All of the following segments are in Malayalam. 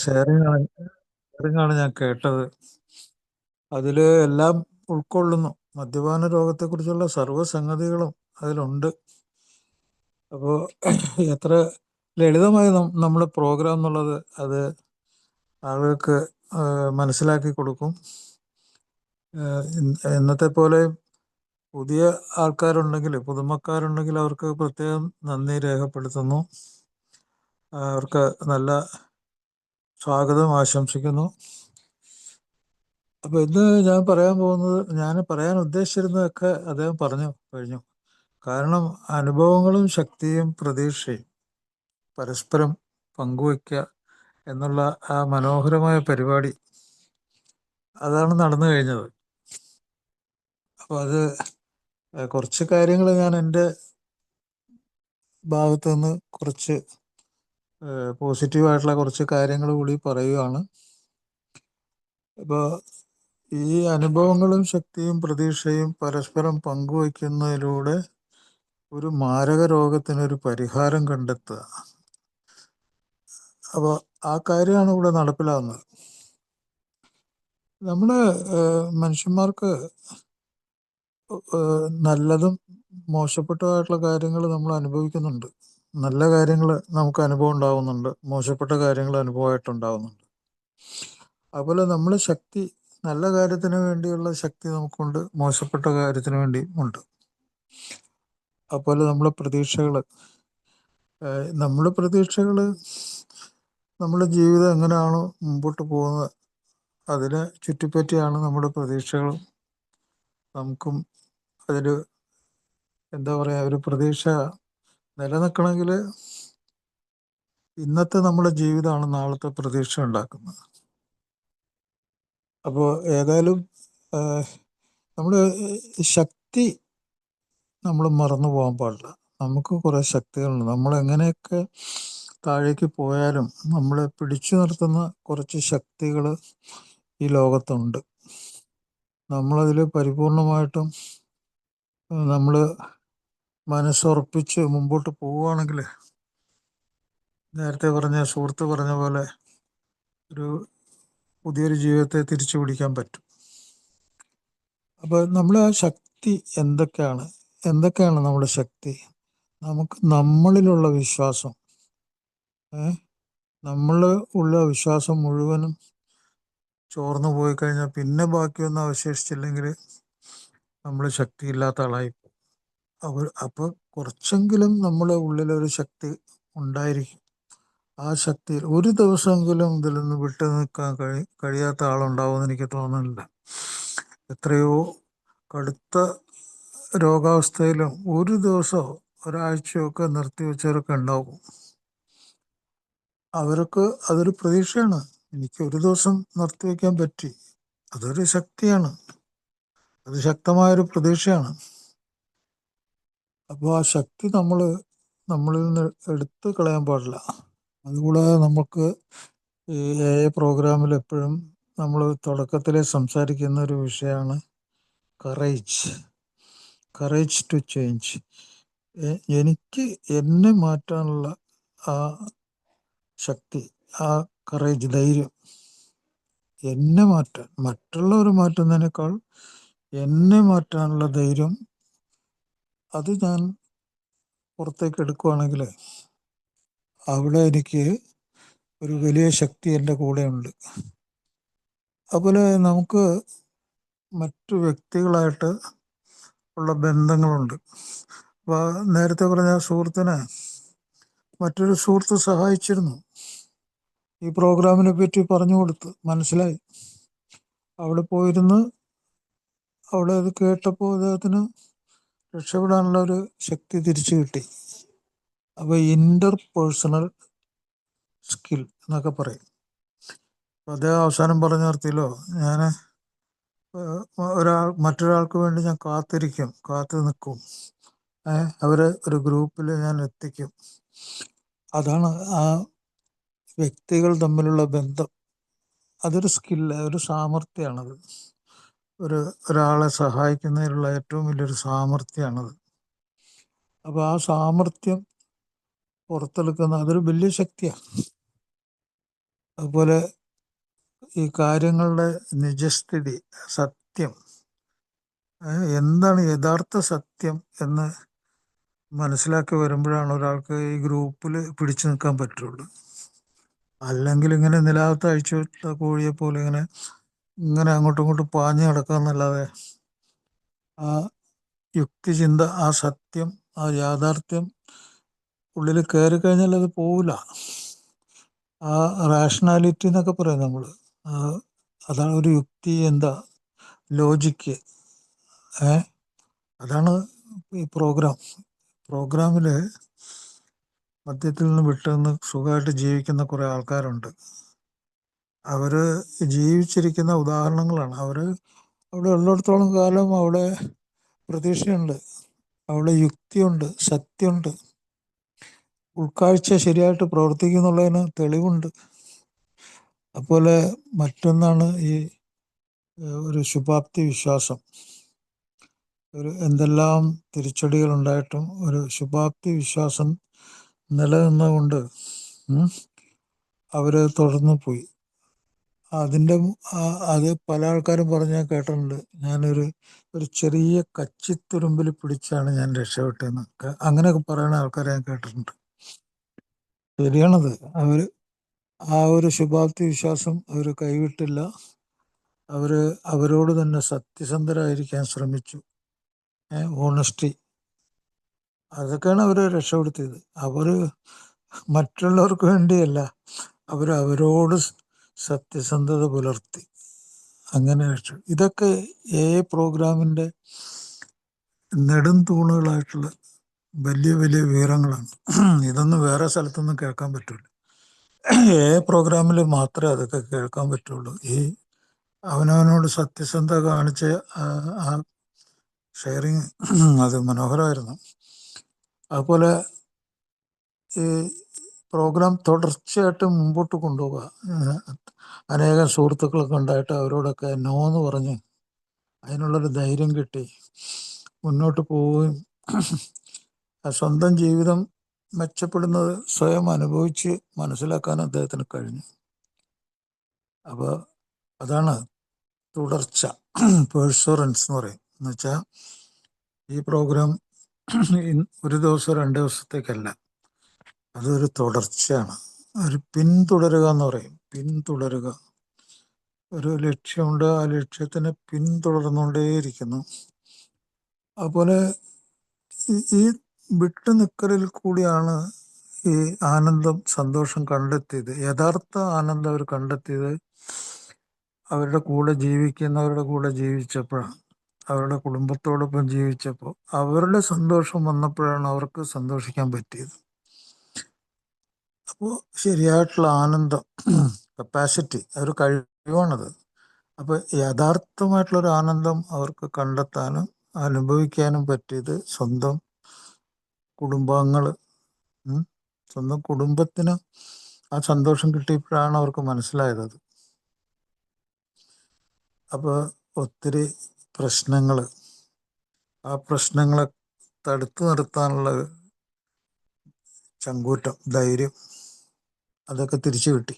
ഷെയറിംഗ് ആണ് ഞാൻ കേട്ടത്. അതിൽ എല്ലാം ഉൾക്കൊള്ളുന്നു. മദ്യപാന രോഗത്തെക്കുറിച്ചുള്ള സർവ്വസംഗതികളും അതിലുണ്ട്. അപ്പോൾ എത്ര ലളിതമായി നമ്മുടെ പ്രോഗ്രാം എന്നുള്ളത് അത് ആളുകൾക്ക് മനസ്സിലാക്കി കൊടുക്കും. ഇന്നത്തെ പോലെ പുതിയ ആൾക്കാരുണ്ടെങ്കിൽ, പുതുമക്കാരുണ്ടെങ്കിൽ അവർക്ക് പ്രത്യേകം നന്ദി രേഖപ്പെടുത്തുന്നു. അവർക്ക് നല്ല സ്വാഗതം ആശംസിക്കുന്നു. അപ്പോൾ ഇന്ന് ഞാൻ പറയാൻ ഉദ്ദേശിച്ചിരുന്നതൊക്കെ അദ്ദേഹം പറഞ്ഞു കഴിഞ്ഞു. കാരണം അനുഭവങ്ങളും ശക്തിയും പ്രതീക്ഷയും പരസ്പരം പങ്കുവയ്ക്കുക എന്നുള്ള ആ മനോഹരമായ പരിപാടി അതാണ് നടന്നു കഴിഞ്ഞത്. അപ്പോൾ അത് കുറച്ച് കാര്യങ്ങൾ ഞാൻ എൻ്റെ ഭാഗത്തു നിന്ന് കുറച്ച് പോസിറ്റീവായിട്ടുള്ള കുറച്ച് കാര്യങ്ങൾ കൂടി പറയുകയാണ്. അപ്പോൾ ഈ അനുഭവങ്ങളും ശക്തിയും പ്രതീക്ഷയും പരസ്പരം പങ്കുവയ്ക്കുന്നതിലൂടെ ഒരു മാരക രോഗത്തിനൊരു പരിഹാരം കണ്ടെത്തുക. അപ്പോൾ ആ കാര്യമാണ് ഇവിടെ നടപ്പിലാകുന്നത്. നമ്മുടെ മനുഷ്യന്മാർക്ക് നല്ലതും മോശപ്പെട്ടതായിട്ടുള്ള കാര്യങ്ങൾ നമ്മൾ അനുഭവിക്കുന്നുണ്ട്. നല്ല കാര്യങ്ങൾ നമുക്ക് അനുഭവം ഉണ്ടാകുന്നുണ്ട്, മോശപ്പെട്ട കാര്യങ്ങൾ അനുഭവമായിട്ടുണ്ടാകുന്നുണ്ട്. അതുപോലെ നമ്മൾ ശക്തി, നല്ല കാര്യത്തിന് വേണ്ടിയുള്ള ശക്തി നമുക്കുണ്ട്, മോശപ്പെട്ട കാര്യത്തിന് വേണ്ടിയും ഉണ്ട്. അതുപോലെ നമ്മുടെ പ്രതീക്ഷകൾ നമ്മുടെ ജീവിതം എങ്ങനെയാണോ മുമ്പോട്ട് പോകുന്നത് അതിനെ ചുറ്റിപ്പറ്റിയാണ് നമ്മുടെ പ്രതീക്ഷകളും. നമുക്കും അതിൽ എന്താ പറയുക, ഒരു പ്രതീക്ഷ നിലനിൽക്കണമെങ്കിൽ ഇന്നത്തെ നമ്മുടെ ജീവിതമാണ് നാളത്തെ പ്രതീക്ഷ ഉണ്ടാക്കുന്നത്. അപ്പോൾ ഏതായാലും നമ്മൾ ശക്തി നമ്മൾ മറന്നു പോകാൻ പാടില്ല. നമുക്ക് കുറേ ശക്തികളുണ്ട്. നമ്മളെങ്ങനെയൊക്കെ താഴേക്ക് പോയാലും നമ്മളെ പിടിച്ചു നിർത്തുന്ന കുറച്ച് ശക്തികൾ ഈ ലോകത്തുണ്ട്. നമ്മളതിൽ പരിപൂർണമായിട്ടും നമ്മൾ മനസ്സുറപ്പിച്ച് മുമ്പോട്ട് പോവുകയാണെങ്കിൽ നേരത്തെ സുഹൃത്ത് പറഞ്ഞ പോലെ ഒരു പുതിയൊരു ജീവിതത്തെ തിരിച്ചു പിടിക്കാൻ പറ്റും. അപ്പോൾ നമ്മൾ ആ ശക്തി എന്തൊക്കെയാണ് നമ്മുടെ ശക്തി? നമുക്ക് നമ്മളിലുള്ള വിശ്വാസം, ഉള്ള വിശ്വാസം മുഴുവനും ചോർന്നു പോയി കഴിഞ്ഞാൽ പിന്നെ ബാക്കിയൊന്നും അവശേഷിച്ചില്ലെങ്കിൽ നമ്മൾ ശക്തിയില്ലാത്ത ആളായി. അപ്പോൾ കുറച്ചെങ്കിലും നമ്മുടെ ഉള്ളിലൊരു ശക്തി ഉണ്ടായിരിക്കും. ആ ശക്തിയിൽ ഒരു ദിവസമെങ്കിലും ഇതിൽ നിന്ന് വിട്ടു നിൽക്കാൻ കഴിയാത്ത ആളുണ്ടാവുമെന്ന് എനിക്ക് തോന്നുന്നില്ല. എത്രയോ കടുത്ത രോഗാവസ്ഥയിലും ഒരു ദിവസമോ ഒരാഴ്ചയോ ഒക്കെ നിർത്തിവെച്ചവരൊക്കെ ഉണ്ടാവും. അവർക്ക് അതൊരു പ്രതീക്ഷയാണ്. എനിക്ക് ഒരു ദിവസം നിർത്തിവെക്കാൻ പറ്റി, അതൊരു ശക്തിയാണ്, അത് ശക്തമായൊരു പ്രതീക്ഷയാണ്. അപ്പോൾ ആ ശക്തി നമ്മളിൽ നിന്ന് എടുത്തു കളയാൻ പാടില്ല. അതുകൂടാതെ നമുക്ക് ഈ പ്രോഗ്രാമിൽ എപ്പോഴും നമ്മൾ തുടക്കത്തിൽ സംസാരിക്കുന്ന ഒരു വിഷയമാണ് കറേജ് ടു ചേഞ്ച്. എനിക്ക് എന്നെ മാറ്റാനുള്ള ആ ശക്തി, ആ കറേജ്, ധൈര്യം, എന്നെ മാറ്റാൻ, മറ്റുള്ളവർ മാറ്റുന്നതിനേക്കാൾ എന്നെ മാറ്റാനുള്ള ധൈര്യം, അത് ഞാൻ പുറത്തേക്ക് എടുക്കുകയാണെങ്കിൽ അവിടെ എനിക്ക് ഒരു വലിയ ശക്തി എൻ്റെ കൂടെയുണ്ട്. അതുപോലെ നമുക്ക് മറ്റു വ്യക്തികളായിട്ട് ഉള്ള ബന്ധങ്ങളുണ്ട്. അപ്പോൾ നേരത്തെ പറഞ്ഞ സുഹൃത്തിനെ മറ്റൊരു സുഹൃത്ത് സഹായിച്ചിരുന്നു. ഈ പ്രോഗ്രാമിനെ പറ്റി പറഞ്ഞു കൊടുത്ത് മനസ്സിലായി. അവിടെ പോയിരുന്ന് അവിടെ അത് കേട്ടപ്പോൾ അദ്ദേഹത്തിന് രക്ഷപ്പെടാനുള്ള ഒരു ശക്തി തിരിച്ചു കിട്ടി. അപ്പോൾ ഇൻ്റർപേഴ്സണൽ സ്കിൽ എന്നൊക്കെ പറയും. അദ്ദേഹം അവസാനം പറഞ്ഞു നിർത്തിയല്ലോ, ഞാൻ മറ്റൊരാൾക്ക് വേണ്ടി ഞാൻ കാത്തു നിൽക്കും, അവരെ ഒരു ഗ്രൂപ്പിൽ ഞാൻ എത്തിക്കും. അതാണ് ആ വ്യക്തികൾ തമ്മിലുള്ള ബന്ധം. അതൊരു സ്കില്ല്, ഒരു സാമർഥ്യമാണത്. ഒരാളെ സഹായിക്കുന്നതിനുള്ള ഏറ്റവും വലിയൊരു സാമർഥ്യമാണത്. അപ്പോൾ ആ സാമർഥ്യം പുറത്തെടുക്കുന്ന അതൊരു വലിയ ശക്തിയാണ്. അതുപോലെ ഈ കാര്യങ്ങളുടെ നിജസ്ഥിതി, സത്യം, എന്താണ് യഥാർത്ഥ സത്യം എന്ന് മനസ്സിലാക്കി വരുമ്പോഴാണ് ഒരാൾക്ക് ഈ ഗ്രൂപ്പിൽ പിടിച്ചു നിൽക്കാൻ പറ്റുള്ളൂ. അല്ലെങ്കിൽ ഇങ്ങനെ നിലാവത്ത് അഴിച്ചു വിട്ട കോഴിയെ പോലെ ഇങ്ങനെ ഇങ്ങനെ അങ്ങോട്ടും ഇങ്ങോട്ടും പാഞ്ഞു നടക്കാന്നല്ലാതെ ആ യുക്തിചിന്ത, ആ സത്യം, ആ യാഥാർത്ഥ്യം ഉള്ളിൽ കയറി കഴിഞ്ഞാൽ അത് പോവില്ല. ആ റാഷണാലിറ്റി എന്നൊക്കെ പറയും നമ്മൾ. അതാണ് ഒരു യുക്തി, എന്താ ലോജിക്ക്. അതാണ് ഈ പ്രോഗ്രാമിൽ മദ്യത്തിൽ നിന്ന് വിട്ടുനിന്ന് സുഖമായിട്ട് ജീവിക്കുന്ന കുറേ ആൾക്കാരുണ്ട്. അവർ ജീവിച്ചിരിക്കുന്ന ഉദാഹരണങ്ങളാണ്. അവർ അവിടെ ഉള്ളിടത്തോളം കാലം അവിടെ പ്രതീക്ഷയുണ്ട്, അവിടെ യുക്തിയുണ്ട്, സത്യമുണ്ട്, ഉൾക്കാഴ്ച ശരിയായിട്ട് പ്രവർത്തിക്കുന്നുള്ളതിന് തെളിവുണ്ട്. അതുപോലെ മറ്റൊന്നാണ് ഈ ഒരു ശുഭാപ്തി വിശ്വാസം. എന്തെല്ലാം തിരിച്ചടികൾ ഉണ്ടായിട്ടും ഒരു ശുഭാപ്തി വിശ്വാസം നിലനിന്നുകൊണ്ട് അവർ തുടർന്നു പോയി. അത് പല ആൾക്കാരും പറഞ്ഞ് ഞാൻ കേട്ടിട്ടുണ്ട്. ഒരു ചെറിയ കച്ചിത്തുരുമ്പിൽ പിടിച്ചാണ് ഞാൻ രക്ഷപ്പെട്ടതെന്ന്. അങ്ങനെയൊക്കെ പറയുന്ന ആൾക്കാരെ ഞാൻ കേട്ടിട്ടുണ്ട്. ശരിയാണത്. ആ ഒരു ശുഭാപ്തി വിശ്വാസം അവർ കൈവിട്ടില്ല. അവരോട് തന്നെ സത്യസന്ധരായിരിക്കാൻ ശ്രമിച്ചു. ഓണസ്റ്റി, അതൊക്കെയാണ് അവരെ രക്ഷപ്പെടുത്തിയത്. മറ്റുള്ളവർക്ക് വേണ്ടിയല്ല, അവരോട് സത്യസന്ധത പുലർത്തി. അങ്ങനെ ഇതൊക്കെ പ്രോഗ്രാമിൻ്റെ നെടും തൂണുകളായിട്ടുള്ള വലിയ വലിയ വിവരങ്ങളാണ്. ഇതൊന്നും വേറെ സ്ഥലത്തൊന്നും കേൾക്കാൻ പറ്റില്ല. പ്രോഗ്രാമിൽ മാത്രമേ അതൊക്കെ കേൾക്കാൻ പറ്റുള്ളൂ. അവനവനോട് സത്യസന്ധത കാണിച്ച ആ ഷെയറിങ് അത് മനോഹരമായിരുന്നു. അതുപോലെ ഈ പ്രോഗ്രാം തുടർച്ചയായിട്ട് മുമ്പോട്ട് കൊണ്ടുപോവുക. അനേകം സുഹൃത്തുക്കളൊക്കെ ഉണ്ടായിട്ട് അവരോടൊക്കെ നോ എന്ന് പറഞ്ഞ് അതിനുള്ളൊരു ധൈര്യം കിട്ടി മുന്നോട്ട് പോവുകയും സ്വന്തം ജീവിതം മെച്ചപ്പെടുന്നത് സ്വയം അനുഭവിച്ച് മനസ്സിലാക്കാൻ അദ്ദേഹത്തിന് കഴിഞ്ഞു. അപ്പോൾ അതാണ് തുടർച്ച, പേഴ്സറൻസ് എന്ന് പറയും. എന്നുവെച്ചാൽ ഈ പ്രോഗ്രാം ഒരു ദിവസം 2 ദിവസത്തേക്കല്ല, അതൊരു തുടർച്ചയാണ്. ഒരു പിന്തുടരുക എന്ന് പറയും. പിന്തുടരുക, ഒരു ലക്ഷ്യമുണ്ട്, ആ ലക്ഷ്യത്തിനെ പിന്തുടർന്നുകൊണ്ടേയിരിക്കുന്നു. അതുപോലെ ഈ വിട്ടുനിൽക്കലിൽ കൂടിയാണ് ഈ ആനന്ദം, സന്തോഷം കണ്ടെത്തിയത്. യഥാർത്ഥ ആനന്ദം അവർ കണ്ടെത്തിയത് അവരുടെ കൂടെ ജീവിക്കുന്നവരുടെ കൂടെ ജീവിച്ചപ്പോഴാണ്, അവരുടെ കുടുംബത്തോടൊപ്പം ജീവിച്ചപ്പോൾ അവരുടെ സന്തോഷം വന്നപ്പോഴാണ് അവർക്ക് സന്തോഷിക്കാൻ പറ്റിയത്. അപ്പോൾ ശരിയായിട്ടുള്ള ആനന്ദം, കപ്പാസിറ്റി, ഒരു കഴിവാണത്. അപ്പോൾ യഥാർത്ഥമായിട്ടുള്ളൊരു ആനന്ദം അവർക്ക് കണ്ടെത്താനും അനുഭവിക്കാനും പറ്റിയത് സ്വന്തം കുടുംബാംഗങ്ങൾ, സ്വന്തം കുടുംബത്തിന് ആ സന്തോഷം കിട്ടിയപ്പോഴാണ് അവർക്ക് മനസ്സിലായത്. അപ്പോൾ ഒത്തിരി പ്രശ്നങ്ങൾ, ആ പ്രശ്നങ്ങളെ തടുത്തു നിർത്താനുള്ള ചങ്കൂറ്റം, ധൈര്യം, അതൊക്കെ തിരിച്ചു കിട്ടി.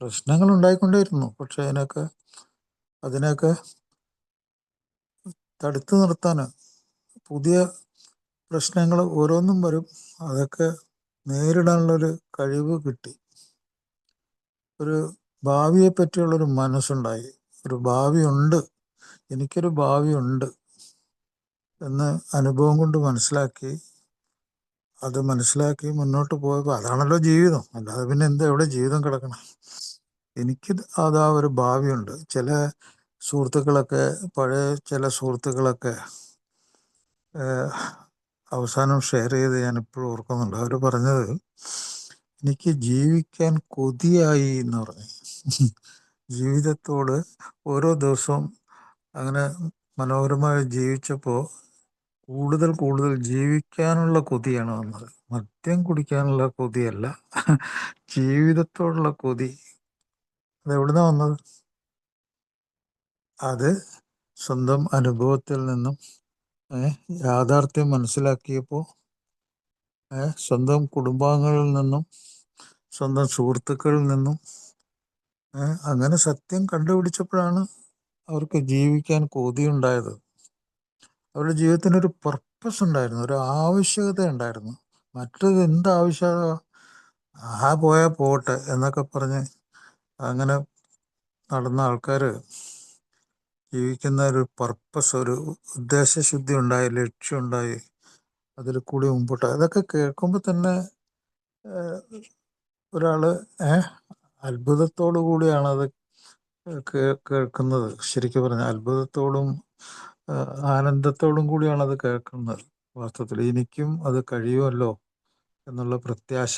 പ്രശ്നങ്ങൾ ഉണ്ടായിക്കൊണ്ടേയിരുന്നു, പക്ഷെ അതിനെയൊക്കെ തടുത്തു നിർത്താൻ പുതിയ പ്രശ്നങ്ങൾ ഓരോന്നും വരും, അതൊക്കെ നേരിടാനുള്ളൊരു കഴിവ് കിട്ടി. ഒരു ഭാവിയെ പറ്റിയുള്ളൊരു മനസ്സുണ്ടായി. ഒരു ഭാവിയുണ്ട്, എനിക്കൊരു ഭാവിയുണ്ട് എന്ന് അനുഭവം കൊണ്ട് മനസ്സിലാക്കി മുന്നോട്ട് പോയപ്പോൾ അതാണല്ലോ ജീവിതം. അല്ലാതെ പിന്നെ എവിടെ ജീവിതം കിടക്കണം? എനിക്ക് അതാ ഒരു ഭാവിയുണ്ട്. ചില സുഹൃത്തുക്കളൊക്കെ അവസാനം ഷെയർ ചെയ്ത് ഞാൻ ഇപ്പോഴും ഓർക്കുന്നുണ്ട്. അവർ പറഞ്ഞത്, എനിക്ക് ജീവിക്കാൻ കൊതിയായി എന്ന് പറഞ്ഞു. ജീവിതത്തോട് ഓരോ ദിവസവും അങ്ങനെ മനോഹരമായി ജീവിച്ചപ്പോൾ കൂടുതൽ കൂടുതൽ ജീവിക്കാനുള്ള കൊതിയാണ് വന്നത്. മദ്യം കുടിക്കാനുള്ള കൊതിയല്ല, ജീവിതത്തോടുള്ള കൊതി. അതെവിടുന്നാ വന്നത്? അത് സ്വന്തം അനുഭവത്തിൽ നിന്നും യാഥാർത്ഥ്യം മനസ്സിലാക്കിയപ്പോൾ, സ്വന്തം കുടുംബാംഗങ്ങളിൽ നിന്നും സ്വന്തം സുഹൃത്തുക്കളിൽ നിന്നും അങ്ങനെ സത്യം കണ്ടുപിടിച്ചപ്പോഴാണ് അവർക്ക് ജീവിക്കാൻ കൊതിയുണ്ടായത്. അവരുടെ ജീവിതത്തിനൊരു പർപ്പസ് ഉണ്ടായിരുന്നു, ഒരു ആവശ്യകത ഉണ്ടായിരുന്നു. മറ്റത് എന്താവശ്യകത? പോയാൽ പോട്ടെ എന്നൊക്കെ പറഞ്ഞ് അങ്ങനെ നടന്ന ആൾക്കാർ ജീവിക്കുന്ന ഒരു പർപ്പസ്, ഒരു ഉദ്ദേശശുദ്ധി ഉണ്ടായി, ലക്ഷ്യമുണ്ടായി, അതിൽ കൂടി മുമ്പോട്ട്. അതൊക്കെ കേൾക്കുമ്പോൾ തന്നെ ഒരാൾ അത്ഭുതത്തോടു കൂടിയാണത് കേൾക്കുന്നത്. ശരിക്കും പറഞ്ഞാൽ അത്ഭുതത്തോടും ആനന്ദത്തോടും കൂടിയാണ് അത് കേൾക്കുന്നത്. വാസ്തവത്തിൽ എനിക്കും അത് കഴിയുമല്ലോ എന്നുള്ള പ്രത്യാശ.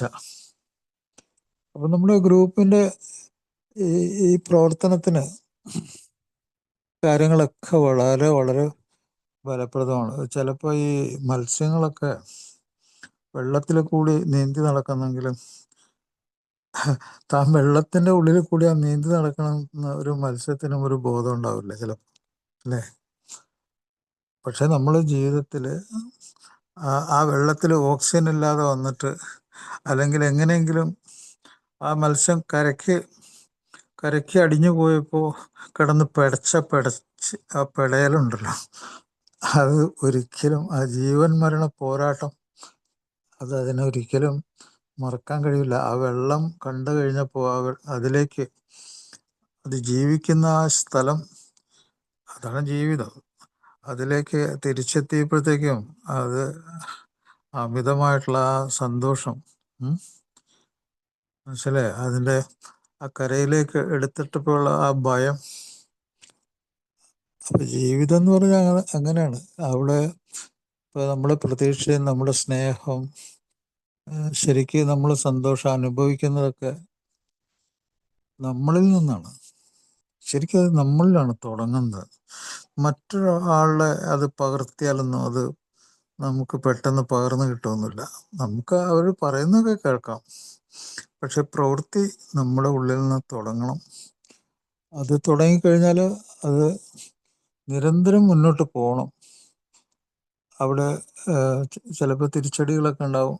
അപ്പം നമ്മുടെ ഗ്രൂപ്പിൻ്റെ ഈ പ്രവർത്തനത്തിന് കാര്യങ്ങളൊക്കെ വളരെ വളരെ ഫലപ്രദമാണ്. ചിലപ്പോൾ ഈ മത്സ്യങ്ങളൊക്കെ വെള്ളത്തിൽ കൂടി നീന്തി നടക്കുന്നെങ്കിലും താൻ വെള്ളത്തിൻ്റെ ഉള്ളിൽ കൂടി ആ നീന്തി നടക്കണമെന്ന് ഒരു മത്സ്യത്തിനും ഒരു ബോധം ഉണ്ടാവില്ല ചിലപ്പോൾ, അല്ലേ? പക്ഷെ നമ്മൾ ജീവിതത്തിൽ ആ വെള്ളത്തിൽ ഓക്സിജൻ ഇല്ലാതെ വന്നിട്ട്, അല്ലെങ്കിൽ എങ്ങനെയെങ്കിലും ആ മത്സ്യം കരയ്ക്ക് അടിഞ്ഞു പോയപ്പോൾ കിടന്ന് പിടച്ച് ആ പിടയലുണ്ടല്ലോ, അത് ഒരിക്കലും ആ ജീവൻ മരണ പോരാട്ടം അതിനൊരിക്കലും മറക്കാൻ കഴിയില്ല. ആ വെള്ളം കണ്ടു കഴിഞ്ഞപ്പോൾ അതിലേക്ക് അത് ജീവിക്കുന്ന ആ സ്ഥലം, അതാണ് ജീവിതം. അതിലേക്ക് തിരിച്ചെത്തിയപ്പോഴത്തേക്കും അത് അമിതമായിട്ടുള്ള ആ സന്തോഷം, മനസ്സിലായി? അതിൻ്റെ ആ കരയിലേക്ക് എടുത്തിട്ടപ്പോഴുള്ള ആ ഭയം. അപ്പം ജീവിതം എന്ന് പറഞ്ഞാൽ അങ്ങനെയാണ്. അവിടെ ഇപ്പോൾ നമ്മുടെ പ്രതീക്ഷയും നമ്മുടെ സ്നേഹം, ശരിക്കും നമ്മൾ സന്തോഷം അനുഭവിക്കുന്നതൊക്കെ നമ്മളിൽ നിന്നാണ്. ശരിക്കും അത് നമ്മളിലാണ് തുടങ്ങുന്നത്. മറ്റൊരാളുടെ അത് പകർത്തിയാലൊന്നും അത് നമുക്ക് പെട്ടെന്ന് പകർന്നു കിട്ടുമൊന്നുമില്ല. നമുക്ക് അവർ പറയുന്നതൊക്കെ കേൾക്കാം, പക്ഷെ പ്രവൃത്തി നമ്മുടെ ഉള്ളിൽ നിന്ന് തുടങ്ങണം. അത് തുടങ്ങിക്കഴിഞ്ഞാൽ അത് നിരന്തരം മുന്നോട്ട് പോകണം. അവിടെ ചിലപ്പോൾ തിരിച്ചടികളൊക്കെ ഉണ്ടാവും.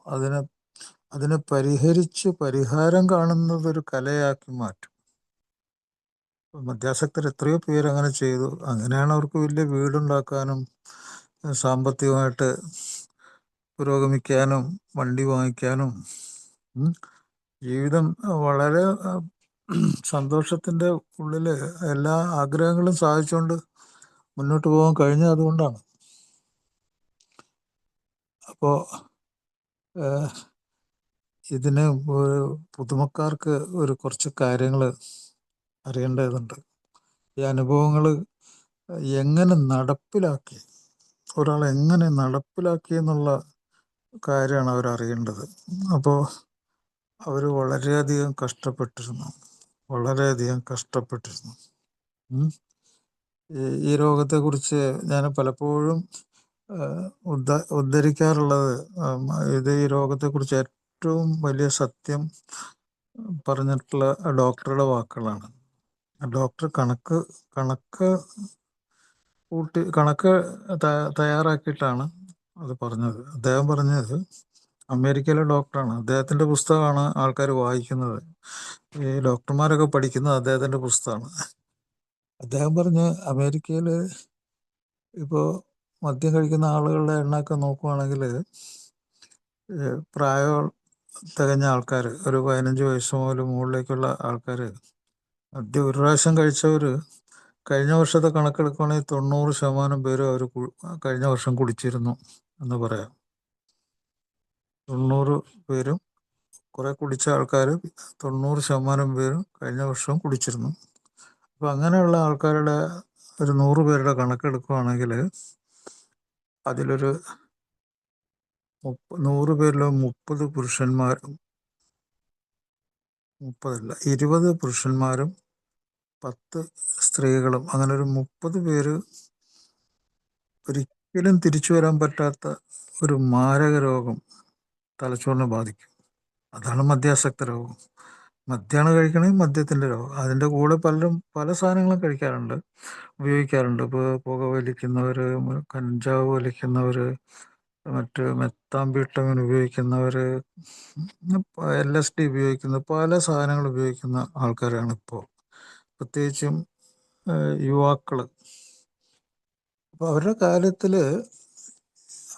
അതിനെ പരിഹാരം കാണുന്നത് ഒരു കലയാക്കി മാറ്റും. മദ്യാസക്തർ എത്രയോ പേര് അങ്ങനെ ചെയ്തു. അങ്ങനെയാണ് അവർക്ക് വലിയ വീടുണ്ടാക്കാനും സാമ്പത്തികമായിട്ട് പുരോഗമിക്കാനും വണ്ടി വാങ്ങിക്കാനും ജീവിതം വളരെ സന്തോഷത്തിൻ്റെ ഉള്ളിൽ എല്ലാ ആഗ്രഹങ്ങളും സാധിച്ചുകൊണ്ട് മുന്നോട്ട് പോകാൻ കഴിഞ്ഞത് അതുകൊണ്ടാണ്. അപ്പോൾ ഇതിന് പുതുമക്കാർക്ക് കുറച്ച് കാര്യങ്ങൾ അറിയേണ്ടതുണ്ട്. ഈ അനുഭവങ്ങൾ എങ്ങനെ നടപ്പിലാക്കി, ഒരാൾ എങ്ങനെ നടപ്പിലാക്കി എന്നുള്ള കാര്യമാണ് അവരറിയേണ്ടത്. അപ്പോൾ അവർ വളരെയധികം കഷ്ടപ്പെട്ടിരുന്നു. ഈ രോഗത്തെക്കുറിച്ച് ഞാൻ പലപ്പോഴും ഉദ്ധരിക്കാറുള്ളത്, ഈ രോഗത്തെക്കുറിച്ച് ഏറ്റവും വലിയ സത്യം പറഞ്ഞിട്ടുള്ള ഡോക്ടറുടെ വാക്കുകളാണ്. ഡോക്ടർ കണക്ക് തയ്യാറാക്കിയിട്ടാണ് അത് പറഞ്ഞത്. അദ്ദേഹം പറഞ്ഞത്, അമേരിക്കയിലെ ഡോക്ടറാണ്, അദ്ദേഹത്തിൻ്റെ പുസ്തകമാണ് ആൾക്കാർ വായിക്കുന്നത്. ഈ ഡോക്ടർമാരൊക്കെ പഠിക്കുന്നത് അദ്ദേഹത്തിൻ്റെ പുസ്തകമാണ്. അദ്ദേഹം പറഞ്ഞ്, അമേരിക്കയിൽ ഇപ്പോൾ മദ്യം കഴിക്കുന്ന ആളുകളുടെ എണ്ണമൊക്കെ നോക്കുവാണെങ്കിൽ പ്രായം തികഞ്ഞ ആൾക്കാർ, ഒരു 15 വയസ്സ് മുതൽ മുകളിലേക്കുള്ള ആൾക്കാർ, മദ്യം ഒരു പ്രാവശ്യം കഴിച്ചവർ കഴിഞ്ഞ വർഷത്തെ കണക്കെടുക്കുകയാണെങ്കിൽ 90% പേരും അവർ കഴിഞ്ഞ വർഷം കുടിച്ചിരുന്നു എന്ന് പറയാം. 90 പേരും, കുറെ കുടിച്ച ആൾക്കാർ 90% പേരും കഴിഞ്ഞ വർഷം കുടിച്ചിരുന്നു. അപ്പോൾ അങ്ങനെയുള്ള ആൾക്കാരുടെ ഒരു 100 പേരുടെ കണക്കെടുക്കുകയാണെങ്കിൽ അതിലൊരു 100 പേരിലും 30 പുരുഷന്മാരും, 20 പുരുഷന്മാരും 10 സ്ത്രീകളും, അങ്ങനെ ഒരു 30 പേര് ഒരിക്കലും തിരിച്ചു വരാൻ പറ്റാത്ത ഒരു മാരക രോഗം തലച്ചോറിനെ ബാധിക്കും. അതാണ് മദ്യാസക്ത രോഗം. മദ്യമാണ് കഴിക്കണമെങ്കിൽ മദ്യത്തിൻ്റെ രോഗം. അതിൻ്റെ കൂടെ പലരും പല സാധനങ്ങളും ഉപയോഗിക്കാറുണ്ട്. ഇപ്പോൾ പുക വലിക്കുന്നവർ, കഞ്ചാവ് വലിക്കുന്നവർ, മറ്റ് മെത്താംബിട്ടമിൻ ഉപയോഗിക്കുന്നവർ, LSD ഉപയോഗിക്കുന്ന പല സാധനങ്ങൾ ഉപയോഗിക്കുന്ന ആൾക്കാരാണ് ഇപ്പോൾ. പ്രത്യേകിച്ചും യുവാക്കൾ. അപ്പോൾ അവരുടെ കാര്യത്തിൽ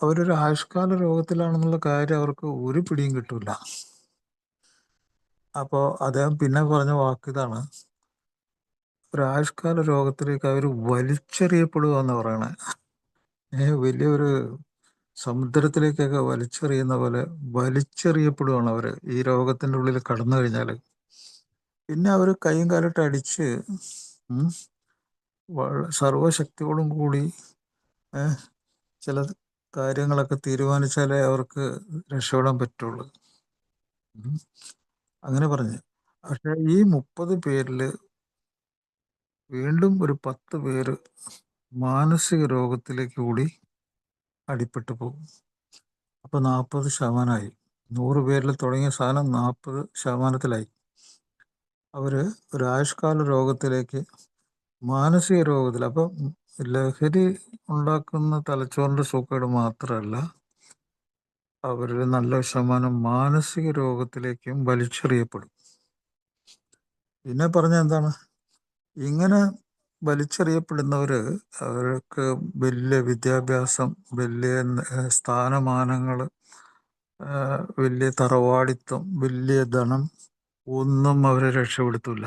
അവരൊരു ആയുഷ്കാല രോഗത്തിലാണെന്നുള്ള കാര്യം അവർക്ക് ഒരു പിടിയും കിട്ടില്ല. അപ്പോൾ അദ്ദേഹം പിന്നെ പറഞ്ഞ വാക്കിതാണ്, ഒരു ആയുഷ്കാല രോഗത്തിലേക്ക് അവർ വലിച്ചെറിയപ്പെടുക എന്ന് പറയണേ. വലിയൊരു സമുദ്രത്തിലേക്കൊക്കെ വലിച്ചെറിയുന്ന പോലെ വലിച്ചെറിയപ്പെടുകയാണ് അവർ ഈ രോഗത്തിൻ്റെ ഉള്ളിൽ കടന്നു കഴിഞ്ഞാൽ. പിന്നെ അവർ കൈയും കാലിട്ട് അടിച്ച് സർവശക്തിയോടും കൂടി ചില കാര്യങ്ങളൊക്കെ തീരുമാനിച്ചാലേ അവർക്ക് രക്ഷപ്പെടാൻ പറ്റുള്ളൂ. അങ്ങനെ പറഞ്ഞ്. പക്ഷെ ഈ 30 പേരിൽ വീണ്ടും ഒരു 10 പേര് മാനസിക രോഗത്തിലേക്ക് കൂടി അടിപ്പെട്ടു പോകും. അപ്പോൾ 40% 100 പേരിൽ തുടങ്ങിയ സാധനം 40%. അവർ ഒരു ആയുഷ്കാല രോഗത്തിലേക്ക്, മാനസിക രോഗത്തിൽ. അപ്പം ലഹരി ഉണ്ടാക്കുന്ന തലച്ചോറിൻ്റെ സൂക്കേട് മാത്രമല്ല, അവരിൽ നല്ല ശതമാനം മാനസിക രോഗത്തിലേക്കും വലിച്ചെറിയപ്പെടും. പിന്നെ പറഞ്ഞ എന്താണ്, ഇങ്ങനെ വലിച്ചെറിയപ്പെടുന്നവർ അവർക്ക് വലിയ വിദ്യാഭ്യാസം, വലിയ സ്ഥാനമാനങ്ങൾ, വലിയ തറവാടിത്തം, വലിയ ധനം ഒന്നും അവരെ രക്ഷപ്പെടുത്തില്ല.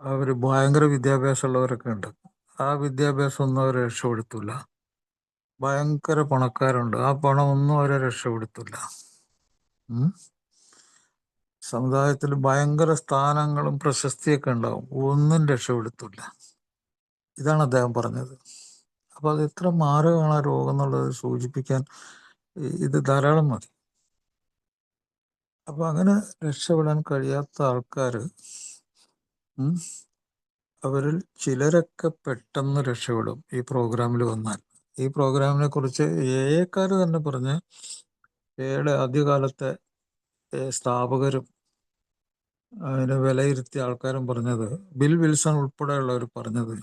അവർ ഭയങ്കര വിദ്യാഭ്യാസമുള്ളവരൊക്കെ ഉണ്ട്, ആ വിദ്യാഭ്യാസം ഒന്നും അവരെ രക്ഷപ്പെടുത്തില്ല. ഭയങ്കര പണക്കാരുണ്ട്, ആ പണമൊന്നും അവരെ രക്ഷപ്പെടുത്തില്ല. സമുദായത്തിൽ ഭയങ്കര സ്ഥാനങ്ങളും പ്രശസ്തിയൊക്കെ ഉണ്ടാവും, ഒന്നും രക്ഷപ്പെടുത്തില്ല. ഇതാണ് അദ്ദേഹം പറഞ്ഞത്. അപ്പോൾ അത് എത്ര മാരകമാണ് ആ രോഗം എന്നുള്ളത് സൂചിപ്പിക്കാൻ ഇത് ധാരാളം മതി. അപ്പോൾ അങ്ങനെ രക്ഷപ്പെടാൻ കഴിയാത്ത ആൾക്കാർ, അവരിൽ ചിലരൊക്കെ പെട്ടെന്ന് രക്ഷപ്പെടും ഈ പ്രോഗ്രാമിൽ വന്നാൽ. ഈ പ്രോഗ്രാമിനെ കുറിച്ച് എക്കാർ തന്നെ പറഞ്ഞ്, എയുടെ ആദ്യകാലത്തെ സ്ഥാപകരും അതിനെ വിലയിരുത്തിയ ആൾക്കാരും പറഞ്ഞത്, ബിൽ വിൽസൺ ഉൾപ്പെടെയുള്ളവർ പറഞ്ഞത്,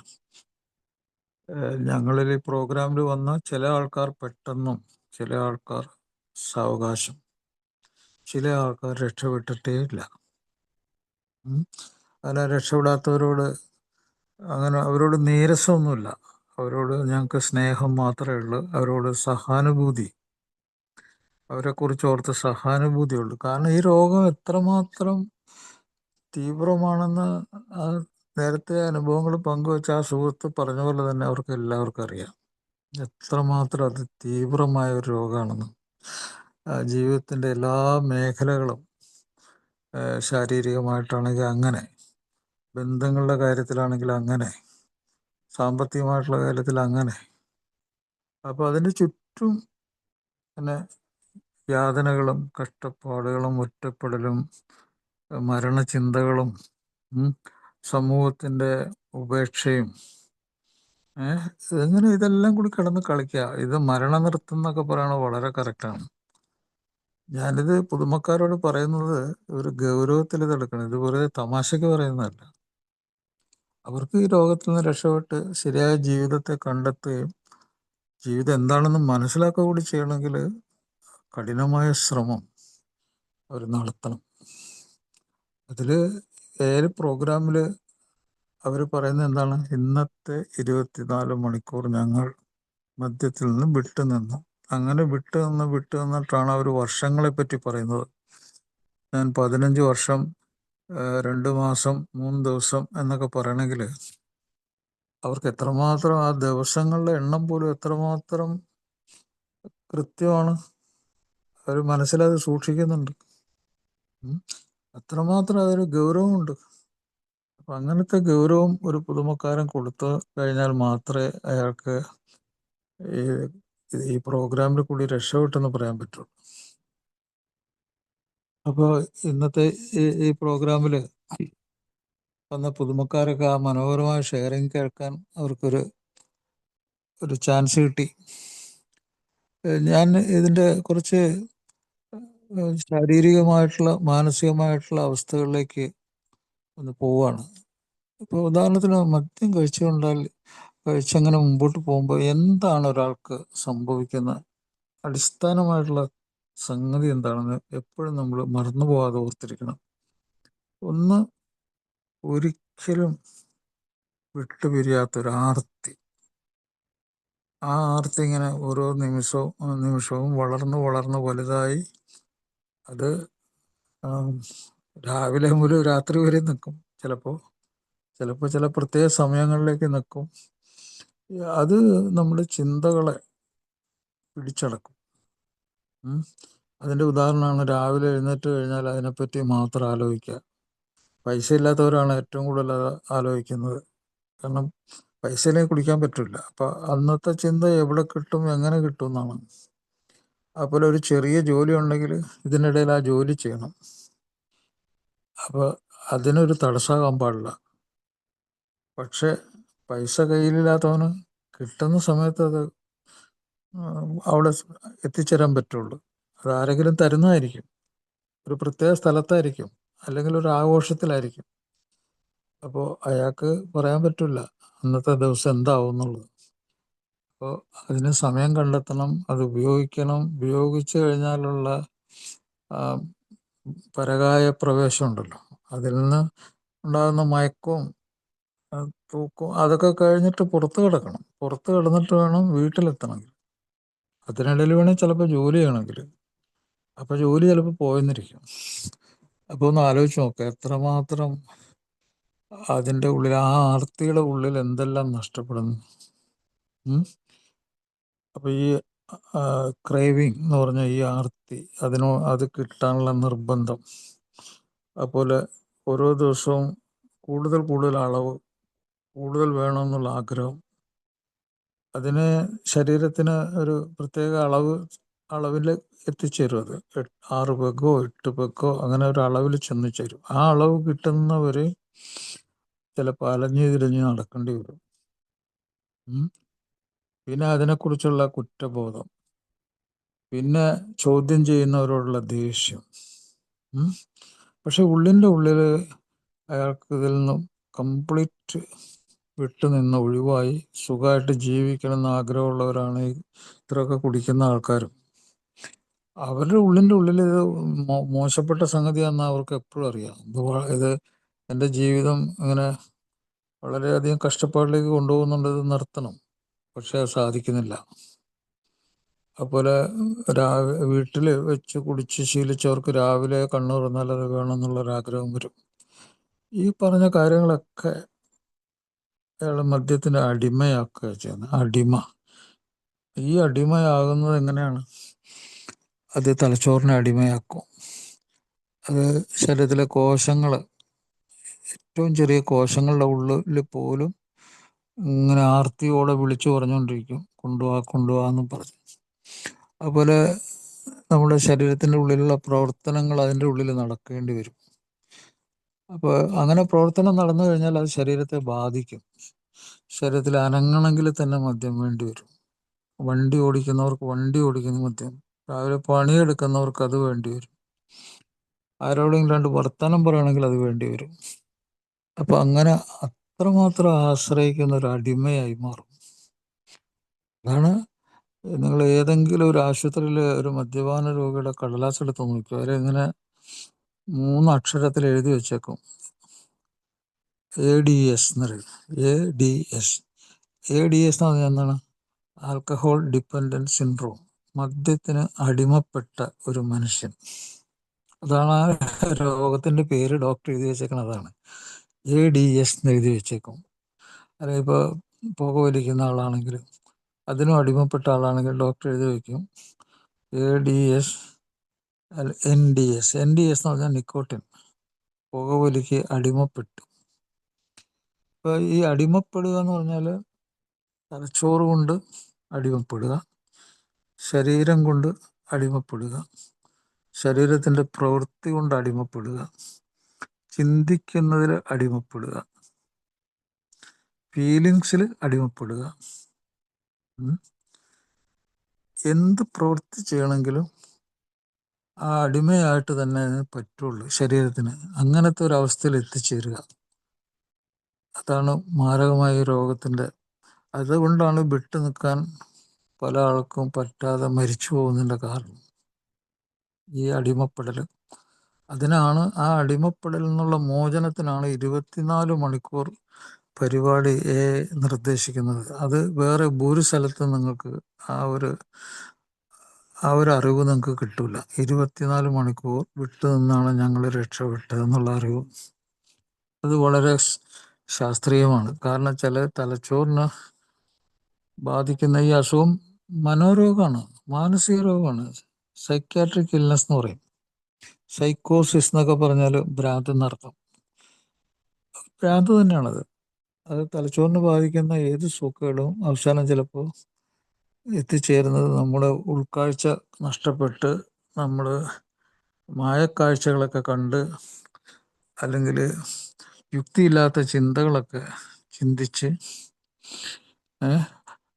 ഞങ്ങളിൽ ഈ പ്രോഗ്രാമിൽ വന്ന ചില ആൾക്കാർ പെട്ടെന്നും, ചില ആൾക്കാർ സാവകാശം, ചില ആൾക്കാർ രക്ഷപ്പെട്ടിട്ടേ ഇല്ല. അങ്ങനെ രക്ഷപ്പെടാത്തവരോട് അങ്ങനെ അവരോട് നീരസമൊന്നുമില്ല, അവരോട് ഞങ്ങൾക്ക് സ്നേഹം മാത്രമേ ഉള്ളൂ, അവരോട് സഹാനുഭൂതി, അവരെക്കുറിച്ച് ഓർത്ത് സഹാനുഭൂതിയുള്ളൂ. കാരണം ഈ രോഗം എത്രമാത്രം തീവ്രമാണെന്ന് നേരത്തെ അനുഭവങ്ങൾ പങ്കുവെച്ച ആ സുഹൃത്ത് പറഞ്ഞ പോലെ തന്നെ അവർക്ക് എല്ലാവർക്കും അറിയാം എത്രമാത്രം അത് തീവ്രമായ ഒരു രോഗമാണെന്ന്. ജീവിതത്തിൻ്റെ എല്ലാ മേഖലകളും, ശാരീരികമായിട്ടാണെങ്കിൽ അങ്ങനെ, ബന്ധങ്ങളുടെ കാര്യത്തിലാണെങ്കിൽ അങ്ങനെ, സാമ്പത്തികമായിട്ടുള്ള കാര്യത്തിൽ അങ്ങനെ. അപ്പോൾ അതിന് ചുറ്റും പിന്നെ യാതനകളും കഷ്ടപ്പാടുകളും ഒറ്റപ്പെടലും മരണചിന്തകളും സമൂഹത്തിൻ്റെ ഉപേക്ഷയും, എങ്ങനെ ഇതെല്ലാം കൂടി കിടന്ന് കളിക്കുക. ഇത് മരണനൃത്തം എന്നൊക്കെ പറയണത് വളരെ കറക്റ്റാണ്. ഞാനിത് പുതുമക്കാരോട് പറയുന്നത് ഒരു ഗൗരവത്തിൽ ഇതെടുക്കണം, ഇത് വെറുതെ തമാശയ്ക്ക് പറയുന്നതല്ല. അവർക്ക് ഈ രോഗത്തിൽ നിന്ന് രക്ഷപ്പെട്ട് ശരിയായ ജീവിതത്തെ കണ്ടെത്തുകയും ജീവിതം എന്താണെന്ന് മനസ്സിലാക്കുക കൂടി ചെയ്യണമെങ്കിൽ കഠിനമായ ശ്രമം അവർ നടത്തണം. അതിൽ ഏത് പ്രോഗ്രാമിൽ അവർ പറയുന്നത് എന്താണ്, ഇന്നത്തെ 24 മണിക്കൂർ ഞങ്ങൾ മദ്യത്തിൽ നിന്ന് വിട്ടുനിന്നു. അങ്ങനെ വിട്ടുനിന്നിട്ടാണ് അവർ വർഷങ്ങളെ പറ്റി പറയുന്നത്. ഞാൻ 15 വർഷം 2 മാസം 3 ദിവസം എന്നൊക്കെ പറയണമെങ്കിൽ അവർക്ക് എത്രമാത്രം ആ ദിവസങ്ങളുടെ എണ്ണം പോലും എത്രമാത്രം കൃത്യമാണ്, അവർ മനസ്സിലത് സൂക്ഷിക്കുന്നുണ്ട്, അത്രമാത്രം അതൊരു ഗൗരവമുണ്ട്. അപ്പം അങ്ങനത്തെ ഗൗരവം ഒരു പുതുമക്കാരൻ കൊടുത്തു കഴിഞ്ഞാൽ മാത്രമേ അയാൾക്ക് ഈ പ്രോഗ്രാമിൽ കൂടി രക്ഷപ്പെട്ടെന്ന് പറയാൻ പറ്റുള്ളൂ. അപ്പോൾ ഇന്നത്തെ ഈ പ്രോഗ്രാമിൽ വന്ന പുതുമക്കാരൊക്കെ ആ മനോഹരമായ ഷെയറിങ് കേൾക്കാൻ അവർക്കൊരു ചാൻസ് കിട്ടി. ഞാൻ ഇതിൻ്റെ കുറച്ച് ശാരീരികമായിട്ടുള്ള മാനസികമായിട്ടുള്ള അവസ്ഥകളിലേക്ക് ഒന്ന് പോവുകയാണ്. ഇപ്പോൾ ഉദാഹരണത്തിന് മദ്യം കഴിച്ചങ്ങനെ മുമ്പോട്ട് പോകുമ്പോൾ എന്താണ് ഒരാൾക്ക് സംഭവിക്കുന്ന അടിസ്ഥാനമായിട്ടുള്ള സംഗതി എന്താണെന്ന് എപ്പോഴും നമ്മൾ മറന്നു പോകാതെ ഓർത്തിരിക്കണം. ഒന്ന്, ഒരിക്കലും വിട്ടുപിരിയാത്തൊരാർത്തി. ആ ആർത്തി ഇങ്ങനെ ഓരോ നിമിഷവും വളർന്ന് വളർന്ന് വലുതായി അത് രാവിലെ മുതൽ രാത്രി വരെ നിൽക്കും. ചിലപ്പോൾ ചില പ്രത്യേക സമയങ്ങളിലേക്ക് നിൽക്കും. അത് നമ്മുടെ ചിന്തകളെ പിടിച്ചടക്കും. അതിൻ്റെ ഉദാഹരണമാണ് രാവിലെ എഴുന്നേറ്റ് കഴിഞ്ഞാൽ അതിനെപ്പറ്റി മാത്രം ആലോചിക്കുക. പൈസ ഇല്ലാത്തവരാണ് ഏറ്റവും കൂടുതൽ ആലോചിക്കുന്നത്. കാരണം പൈസയിലേക്ക് കുടിക്കാൻ പറ്റില്ല. അപ്പം അന്നത്തെ ചിന്ത എവിടെ കിട്ടും, എങ്ങനെ കിട്ടും എന്നാണ്. അതുപോലെ ഒരു ചെറിയ ജോലി ഉണ്ടെങ്കിൽ ഇതിനിടയിൽ ആ ജോലി ചെയ്യണം. അപ്പോൾ അതിനൊരു തടസ്സമാകാൻ പാടില്ല. പക്ഷെ പൈസ കയ്യിലില്ലാത്തവന് കിട്ടുന്ന സമയത്ത് അത് അവിടെ എത്തിച്ചേരാൻ പറ്റുള്ളൂ. അത് ആരെങ്കിലും തരുന്നതായിരിക്കും, ഒരു പ്രത്യേക സ്ഥലത്തായിരിക്കും, അല്ലെങ്കിൽ ഒരു ആഘോഷത്തിലായിരിക്കും. അപ്പോൾ അയാൾക്ക് പറയാൻ പറ്റില്ല അന്നത്തെ ദിവസം എന്താവും എന്നുള്ളത്. അപ്പോൾ അതിന് സമയം കണ്ടെത്തണം, അത് ഉപയോഗിക്കണം. ഉപയോഗിച്ചു കഴിഞ്ഞാലുള്ള പരകായ പ്രവേശം ഉണ്ടല്ലോ, അതിൽ നിന്ന് ഉണ്ടാകുന്ന മയക്കവും തൂക്കവും അതൊക്കെ കഴിഞ്ഞിട്ട് പുറത്ത് കിടക്കണം. പുറത്ത് കിടന്നിട്ട് വേണം വീട്ടിലെത്തണമെങ്കിൽ. അതിനിടയിൽ വേണമെങ്കിൽ ചിലപ്പോൾ ജോലി ചെയ്യണമെങ്കിൽ. അപ്പോൾ ജോലി ചിലപ്പോൾ പോയെന്നിരിക്കും. അപ്പോൾ ഒന്ന് ആലോചിച്ച് നോക്കുക, എത്രമാത്രം അതിൻ്റെ ഉള്ളിൽ, ആ ആർത്തിയുടെ ഉള്ളിൽ എന്തെല്ലാം നഷ്ടപ്പെടുന്നു. അപ്പോൾ ഈ ക്രേവിങ് എന്ന് പറഞ്ഞ ഈ ആർത്തി, അത് കിട്ടാനുള്ള നിർബന്ധം, അതുപോലെ ഓരോ ദിവസവും കൂടുതൽ അളവ്, കൂടുതൽ വേണമെന്നുള്ള ആഗ്രഹം, അതിന് ശരീരത്തിന് ഒരു പ്രത്യേക അളവിൽ എത്തിച്ചേരും. അത് 6 പെഗോ 8 പെഗോ അങ്ങനെ ഒരു അളവിൽ ചെന്ന് ചേരും. ആ അളവ് കിട്ടുന്നവർ ചിലപ്പോൾ അലഞ്ഞു തിരിഞ്ഞ് നടക്കേണ്ടി വരും. പിന്നെ അതിനെക്കുറിച്ചുള്ള കുറ്റബോധം, പിന്നെ ചോദ്യം ചെയ്യുന്നവരോടുള്ള ദേഷ്യം. പക്ഷെ ഉള്ളിൻ്റെ ഉള്ളിൽ അയാൾക്ക് ഇതിൽ നിന്നും കംപ്ലീറ്റ് വിട്ടുനിന്ന് ഒഴിവായി സുഖമായിട്ട് ജീവിക്കണമെന്ന് ആഗ്രഹമുള്ളവരാണ് ഇത്രയൊക്കെ കുടിക്കുന്ന ആൾക്കാരും. അവരുടെ ഉള്ളിൻ്റെ ഉള്ളിൽ ഇത് മോശപ്പെട്ട സംഗതിയാണെന്ന് അവർക്ക് എപ്പോഴും അറിയാം. ഇത് എൻ്റെ ജീവിതം ഇങ്ങനെ വളരെയധികം കഷ്ടപ്പാടിലേക്ക് കൊണ്ടുപോകുന്നുണ്ട്, ഇത് നിർത്തണം. പക്ഷെ അത് സാധിക്കുന്നില്ല. അതുപോലെ വീട്ടിൽ വെച്ച് കുടിച്ച് ശീലിച്ചവർക്ക് രാവിലെ കണ്ണു തുറന്നാൽ അത് വേണമെന്നുള്ളൊരാഗ്രഹം വരും. ഈ പറഞ്ഞ കാര്യങ്ങളൊക്കെ അയാൾ മദ്യത്തിന് അടിമയാക്കുക ചെയ്യുന്നത്. ഈ അടിമയാകുന്നത് എങ്ങനെയാണ്? അത് തലച്ചോറിനെ അടിമയാക്കും. അത് ശരീരത്തിലെ കോശങ്ങൾ, ഏറ്റവും ചെറിയ കോശങ്ങളുടെ ഉള്ളിൽ പോലും ഇങ്ങനെ ആർത്തിയോടെ വിളിച്ചു പറഞ്ഞുകൊണ്ടിരിക്കും, കൊണ്ടുപോകാന്ന് പറഞ്ഞു. അതുപോലെ നമ്മുടെ ശരീരത്തിൻ്റെ ഉള്ളിലുള്ള പ്രവർത്തനങ്ങൾ അതിൻ്റെ ഉള്ളിൽ നടക്കേണ്ടി വരും. അപ്പോൾ അങ്ങനെ പ്രവർത്തനം നടന്നു കഴിഞ്ഞാൽ അത് ശരീരത്തെ ബാധിക്കും. ശരീരത്തിൽ അനങ്ങണമെങ്കിൽ തന്നെ മദ്യം വേണ്ടി വരും. വണ്ടി ഓടിക്കുന്നവർക്ക് വണ്ടി ഓടിക്കുന്ന മദ്യം, രാവിലെ പണിയെടുക്കുന്നവർക്ക് അത് വേണ്ടി വരും, ആരോടെങ്കിലും 2 വർത്തമാനം പറയുകയാണെങ്കിൽ അത് വേണ്ടി വരും. അപ്പം അങ്ങനെ അത്രമാത്രം ആശ്രയിക്കുന്ന ഒരു അടിമയായി മാറും. അതാണ് നിങ്ങൾ ഏതെങ്കിലും ഒരു ആശുപത്രിയിൽ ഒരു മദ്യപാന രോഗിയുടെ കടലാസ് എടുത്ത് നോക്കുക, അവരിങ്ങനെ 3 അക്ഷരത്തിൽ എഴുതി വെച്ചേക്കും, ADS എന്ന് പറയും. ADS എന്ന് പറഞ്ഞാൽ എന്താണ്? ആൽക്കഹോൾ ഡിപ്പെൻഡൻസ് സിൻഡ്രോം, മദ്യത്തിന് അടിമപ്പെട്ട ഒരു മനുഷ്യൻ. അതാണ് ആ രോഗത്തിൻ്റെ പേര്. ഡോക്ടർ എഴുതി വെച്ചേക്കുന്നത് അതാണ്, ADS എന്ന് എഴുതി വെച്ചേക്കും. അല്ലെങ്കിൽ ഇപ്പോൾ പുക വലിക്കുന്ന ആളാണെങ്കിൽ, അതിനും അടിമപ്പെട്ട ആളാണെങ്കിൽ ഡോക്ടർ എഴുതി വയ്ക്കും ADS, NDS എന്ന് പറഞ്ഞാൽ നിക്കോട്ടിൻ, പുകവലിക്ക് അടിമപ്പെട്ടു. ഇപ്പോൾ ഈ അടിമപ്പെടുക എന്ന് പറഞ്ഞാൽ തലച്ചോറ് കൊണ്ട് അടിമപ്പെടുക, ശരീരം കൊണ്ട് അടിമപ്പെടുക, ശരീരത്തിൻ്റെ പ്രവൃത്തി കൊണ്ട് അടിമപ്പെടുക, ചിന്തിക്കുന്നതിൽ അടിമപ്പെടുക, ഫീലിങ്സിൽ അടിമപ്പെടുക. എന്ത് പ്രവൃത്തി ചെയ്യണമെങ്കിലും ആ അടിമയായിട്ട് തന്നെ പറ്റുള്ളൂ ശരീരത്തിന്. അങ്ങനത്തെ ഒരു അവസ്ഥയിൽ എത്തിച്ചേരുക, അതാണ് മാരകമായ രോഗത്തിൻ്റെ. അതുകൊണ്ടാണ് വിട്ടു നിൽക്കാൻ പല ആൾക്കും പറ്റാതെ മരിച്ചു പോകുന്നതിൻ്റെ കാരണം, ഈ അടിമപ്പെടൽ. അതിനാണ്, ആ അടിമപ്പെടലിൽ നിന്നുള്ള മോചനത്തിനാണ് 24 മണിക്കൂർ പരിപാടി നിർദ്ദേശിക്കുന്നത്. അത് വേറെ ഒരു സ്ഥലത്തും നിങ്ങൾക്ക് ആ ഒരു അറിവ് നിങ്ങൾക്ക് കിട്ടൂല. 24 മണിക്കൂർ വിട്ടു നിന്നാണ് ഞങ്ങൾ രക്ഷപ്പെട്ടത് എന്നുള്ള അറിവ്. അത് വളരെ ശാസ്ത്രീയമാണ്. കാരണം ചില തലച്ചോറിന് ബാധിക്കുന്ന ഈ അസുഖം മനോരോഗമാണ്, മാനസിക രോഗമാണ്. സൈക്യാട്രിക് ഇൽനെസ് എന്ന് പറയും. സൈക്കോസിസ് എന്നൊക്കെ പറഞ്ഞാൽ ഭ്രാന്ത് എന്നർത്ഥം. ഭ്രാന്ത് തന്നെയാണത്. അത് തലച്ചോറിന് ബാധിക്കുന്ന ഏത് സുഖങ്ങളും അവസാനം ചിലപ്പോൾ എത്തിച്ചേരുന്നത് നമ്മുടെ ഉൾക്കാഴ്ച നഷ്ടപ്പെട്ട് നമ്മൾ മായക്കാഴ്ചകളൊക്കെ കണ്ട്, അല്ലെങ്കിൽ യുക്തിയില്ലാത്ത ചിന്തകളൊക്കെ ചിന്തിച്ച്,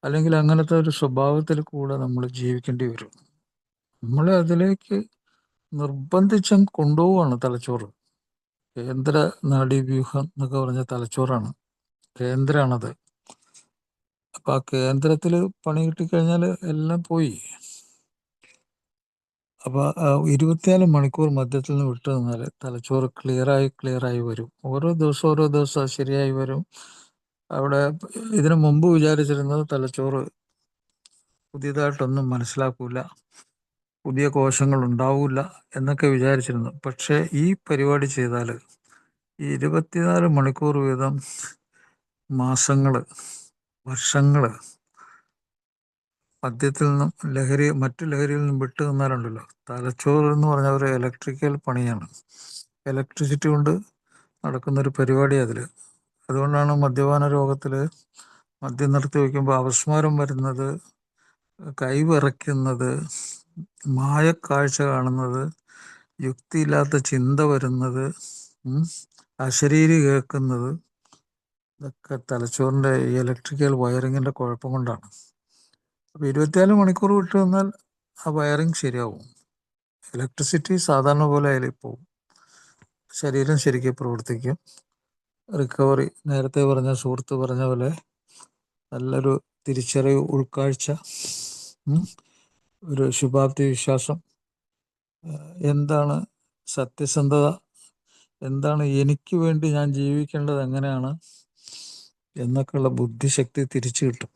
അല്ലെങ്കിൽ അങ്ങനത്തെ ഒരു സ്വഭാവത്തിൽ കൂടെ നമ്മൾ ജീവിക്കേണ്ടി വരും. നമ്മളെ അതിലേക്ക് നിർബന്ധിച്ചും കൊണ്ടുപോവാണ് തലച്ചോറ്. കേന്ദ്ര നാഡീവ്യൂഹം എന്നൊക്കെ പറഞ്ഞ തലച്ചോറാണ്, കേന്ദ്രമാണത്. അപ്പം ആ കേന്ദ്രത്തിൽ പണി കിട്ടിക്കഴിഞ്ഞാൽ എല്ലാം പോയി. അപ്പോൾ 24 മണിക്കൂർ മധ്യത്തിൽ നിന്ന് വിട്ടു നിന്നാൽ തലച്ചോറ് ക്ലിയറായി വരും. ഓരോ ദിവസം ശരിയായി വരും. അവിടെ ഇതിനു മുമ്പ് വിചാരിച്ചിരുന്നത് തലച്ചോറ് പുതിയതായിട്ടൊന്നും മനസ്സിലാക്കൂല, പുതിയ കോശങ്ങൾ ഉണ്ടാവില്ല എന്നൊക്കെ വിചാരിച്ചിരുന്നു. പക്ഷേ ഈ പരിപാടി ചെയ്താൽ ഈ 24 മണിക്കൂർ വീതം മാസങ്ങൾ, വർഷങ്ങൾ മദ്യത്തിൽ നിന്നും മറ്റു ലഹരിയിൽ നിന്നും വിട്ടു നിന്നാലുണ്ടല്ലോ, തലച്ചോറ് എന്ന് പറഞ്ഞ ഒരു ഇലക്ട്രിക്കൽ പണിയാണ്. ഇലക്ട്രിസിറ്റി കൊണ്ട് നടക്കുന്നൊരു പരിപാടി അതിൽ. അതുകൊണ്ടാണ് മദ്യപാന രോഗത്തിൽ മദ്യം നിർത്തി വയ്ക്കുമ്പോൾ അപസ്മാരം വരുന്നത്, കൈവിറയ്ക്കുന്നത്, മായക്കാഴ്ച കാണുന്നത്, യുക്തിയില്ലാത്ത ചിന്ത വരുന്നത്, അശരീരി കേൾക്കുന്നത്, ഇതൊക്കെ തലച്ചോറിൻ്റെ ഈ ഇലക്ട്രിക്കൽ വയറിങ്ങിൻ്റെ കുഴപ്പം കൊണ്ടാണ്. അപ്പോൾ 24 മണിക്കൂർ വിട്ടു നിന്നാൽ ആ വയറിങ് ശരിയാവും. ഇലക്ട്രിസിറ്റി സാധാരണ പോലെ അതിൽ പോവും. ശരീരം ശരിക്കും പ്രവർത്തിക്കും. റിക്കവറി, നേരത്തെ പറഞ്ഞ സുഹൃത്ത് പറഞ്ഞ പോലെ നല്ലൊരു തിരിച്ചറിവ്, ഉൾക്കാഴ്ച, ഒരു ശുഭാപ്തി വിശ്വാസം, എന്താണ് സത്യസന്ധത, എന്താണ് എനിക്ക് വേണ്ടി ഞാൻ ജീവിക്കേണ്ടത് എങ്ങനെയാണ് എന്നൊക്കെയുള്ള ബുദ്ധിശക്തി തിരിച്ചു കിട്ടും.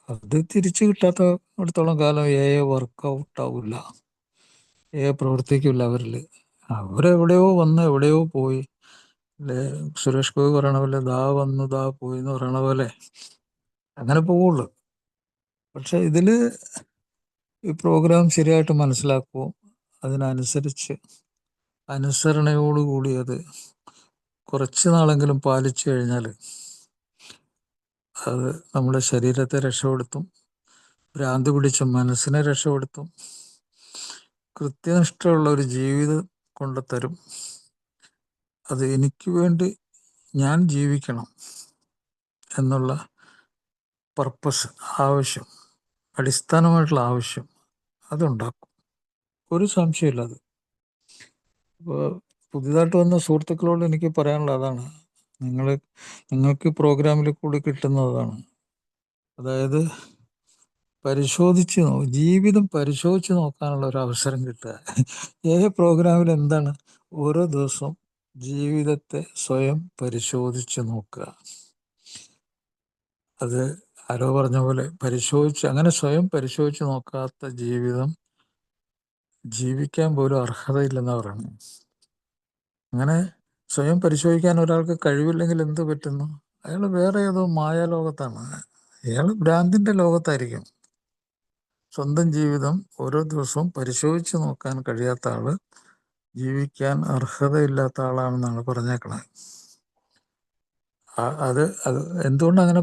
അത് തിരിച്ചു കിട്ടാത്തടത്തോളം കാലം വർക്കൗട്ട് ആവില്ല, പ്രവർത്തിക്കില്ല അവരിൽ. അവരെവിടെയോ വന്ന് എവിടെയോ പോയി. സുരേഷ് ഗോപി പറയണ പോലെ ദാ വന്നു ദാ പോയി എന്ന് പറയണ പോലെ അങ്ങനെ പോവുള്ളൂ. പക്ഷെ ഇതിൽ ഈ പ്രോഗ്രാം ശരിയായിട്ട് മനസ്സിലാക്കുമോ, അതിനനുസരിച്ച് അനുസരണയോടുകൂടി അത് കുറച്ച് നാളെങ്കിലും പാലിച്ചു കഴിഞ്ഞാൽ അത് നമ്മുടെ ശരീരത്തെ രക്ഷപ്പെടുത്തും, ഭ്രാന്ത് പിടിച്ച മനസ്സിനെ രക്ഷപ്പെടുത്തും, കൃത്യനിഷ്ഠയുള്ള ഒരു ജീവിതം കൊണ്ട് തരും. അത് എനിക്ക് വേണ്ടി ഞാൻ ജീവിക്കണം എന്നുള്ള പർപ്പസ്, ആവശ്യം, അടിസ്ഥാനമായിട്ടുള്ള ആവശ്യം അതുണ്ടാക്കും. ഒരു സംശയമില്ല. അത് ഇപ്പോൾ പുതിയതായിട്ട് വന്ന സുഹൃത്തുക്കളോട് എനിക്ക് പറയാനുള്ള അതാണ്. നിങ്ങൾക്ക് പ്രോഗ്രാമിൽ കൂടി കിട്ടുന്നതാണ്. അതായത് ജീവിതം പരിശോധിച്ച് നോക്കാനുള്ള ഒരു അവസരം കിട്ടുക. പ്രോഗ്രാമിൽ എന്താണ്? ഓരോ ദിവസവും ജീവിതത്തെ സ്വയം പരിശോധിച്ച് നോക്കുക. അത് ആരോ പറഞ്ഞ പോലെ അങ്ങനെ സ്വയം പരിശോധിച്ച് നോക്കാത്ത ജീവിതം ജീവിക്കാൻ പോലും അർഹതയില്ലെന്നാണ് പറയുന്നത്. അങ്ങനെ സ്വയം പരിശോധിക്കാൻ ഒരാൾക്ക് കഴിവില്ലെങ്കിൽ എന്ത് പറ്റുന്നു? അയാൾ വേറെ ഏതോ മായാലോകത്താണ്. അയാൾ ഭ്രാന്തിൻ്റെ ലോകത്തായിരിക്കും. സ്വന്തം ജീവിതം ഓരോ ദിവസവും പരിശോധിച്ച് നോക്കാൻ കഴിയാത്ത ആള് ജീവിക്കാൻ അർഹതയില്ലാത്ത ആളാണെന്നാണ് പറഞ്ഞേക്കണേ. അത് എന്തുകൊണ്ടാണ് അങ്ങനെ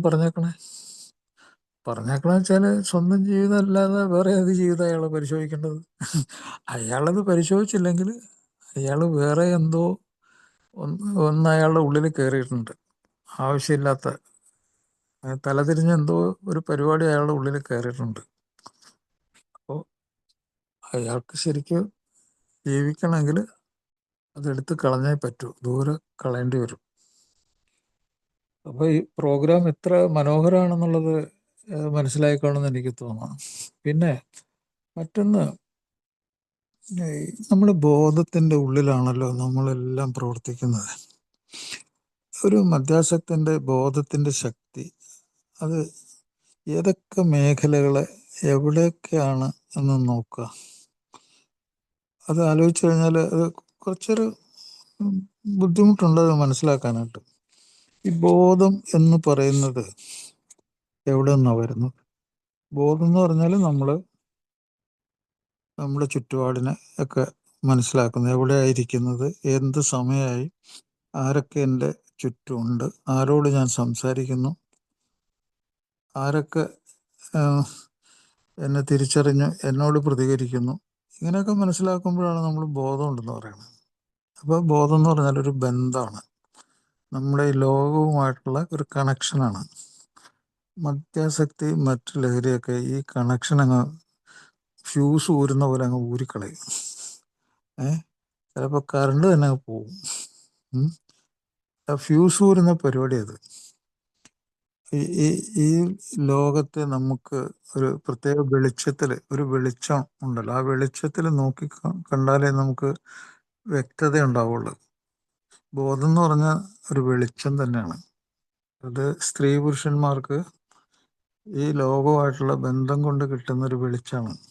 പറഞ്ഞേക്കണെന്ന് വെച്ചാൽ സ്വന്തം ജീവിതം അല്ലാതെ വേറെ ഏത് ജീവിതം അയാൾ പരിശോധിക്കേണ്ടത്? അയാളത് പരിശോധിച്ചില്ലെങ്കിൽ അയാൾ വേറെ എന്തോ ഒന്ന് അയാളുടെ ഉള്ളിൽ കയറിയിട്ടുണ്ട്. ആവശ്യമില്ലാത്ത തലതിരിഞ്ഞ എന്തോ ഒരു പരിപാടി അയാളുടെ ഉള്ളിൽ കയറിയിട്ടുണ്ട്. അപ്പോൾ അയാൾക്ക് ശരിക്കും ജീവിക്കണമെങ്കിൽ അതെടുത്ത് കളഞ്ഞേ പറ്റൂ, ദൂരെ കളയേണ്ടി വരും. അപ്പോൾ ഈ പ്രോഗ്രാം എത്ര മനോഹരമാണെന്നുള്ളത് മനസ്സിലായിക്കാണെന്ന് എനിക്ക് തോന്നുന്നു. പിന്നെ മറ്റൊന്ന്, നമ്മുടെ ബോധത്തിൻ്റെ ഉള്ളിലാണല്ലോ നമ്മളെല്ലാം പ്രവർത്തിക്കുന്നത്. ഒരു മദ്യാസക്തൻ്റെ ബോധത്തിൻ്റെ ശക്തി അത് ഏതൊക്കെ മേഖലകളെ എവിടെയൊക്കെയാണ് എന്ന് നോക്കുക. അത് ആലോചിച്ച് കഴിഞ്ഞാൽ അത് കുറച്ചൊരു ബുദ്ധിമുട്ടുണ്ട് അത് മനസ്സിലാക്കാനായിട്ട്. ഈ ബോധം എന്ന് പറയുന്നത് എവിടെ നിന്നാണ് വരുന്നത്? ബോധം എന്ന് പറഞ്ഞാൽ നമ്മുടെ ചുറ്റുപാടിനെ ഒക്കെ മനസ്സിലാക്കുന്നത്, എവിടെയായിരിക്കുന്നത്, എന്ത് സമയമായി, ആരൊക്കെ എൻ്റെ ചുറ്റുമുണ്ട്, ആരോട് ഞാൻ സംസാരിക്കുന്നു, ആരൊക്കെ എന്നെ തിരിച്ചറിഞ്ഞ് എന്നോട് പ്രതികരിക്കുന്നു, ഇങ്ങനെയൊക്കെ മനസ്സിലാക്കുമ്പോഴാണ് നമ്മൾ ബോധമുണ്ടെന്ന് പറയുന്നത്. അപ്പോൾ ബോധം എന്ന് പറഞ്ഞാൽ ഒരു ബന്ധമാണ്, നമ്മുടെ ഈ ലോകവുമായിട്ടുള്ള ഒരു കണക്ഷനാണ്. മദ്യാസക്തി മറ്റു ലഹരിയൊക്കെ ഈ കണക്ഷൻ അങ്ങ് ഫ്യൂസ് ഊരുന്ന പോലെ അങ്ങ് ഊരിക്കളയും. ചിലപ്പോൾ കറണ്ട് തന്നെ അങ്ങ് പോവും. ഫ്യൂസ് ഊരുന്ന പരിപാടി അത്. ഈ ഈ ലോകത്തെ നമുക്ക് ഒരു പ്രത്യേക വെളിച്ചത്തിൽ, ഒരു വെളിച്ചം ഉണ്ടല്ലോ, ആ വെളിച്ചത്തിൽ നോക്കി കണ്ടാലേ നമുക്ക് വ്യക്തത ഉണ്ടാവുള്ളൂ. ബോധം എന്ന് പറഞ്ഞാൽ ഒരു വെളിച്ചം തന്നെയാണ്. അത് സ്ത്രീ പുരുഷന്മാർക്ക് ഈ ലോകവുമായിട്ടുള്ള ബന്ധം കൊണ്ട് കിട്ടുന്ന ഒരു വെളിച്ചമാണ്.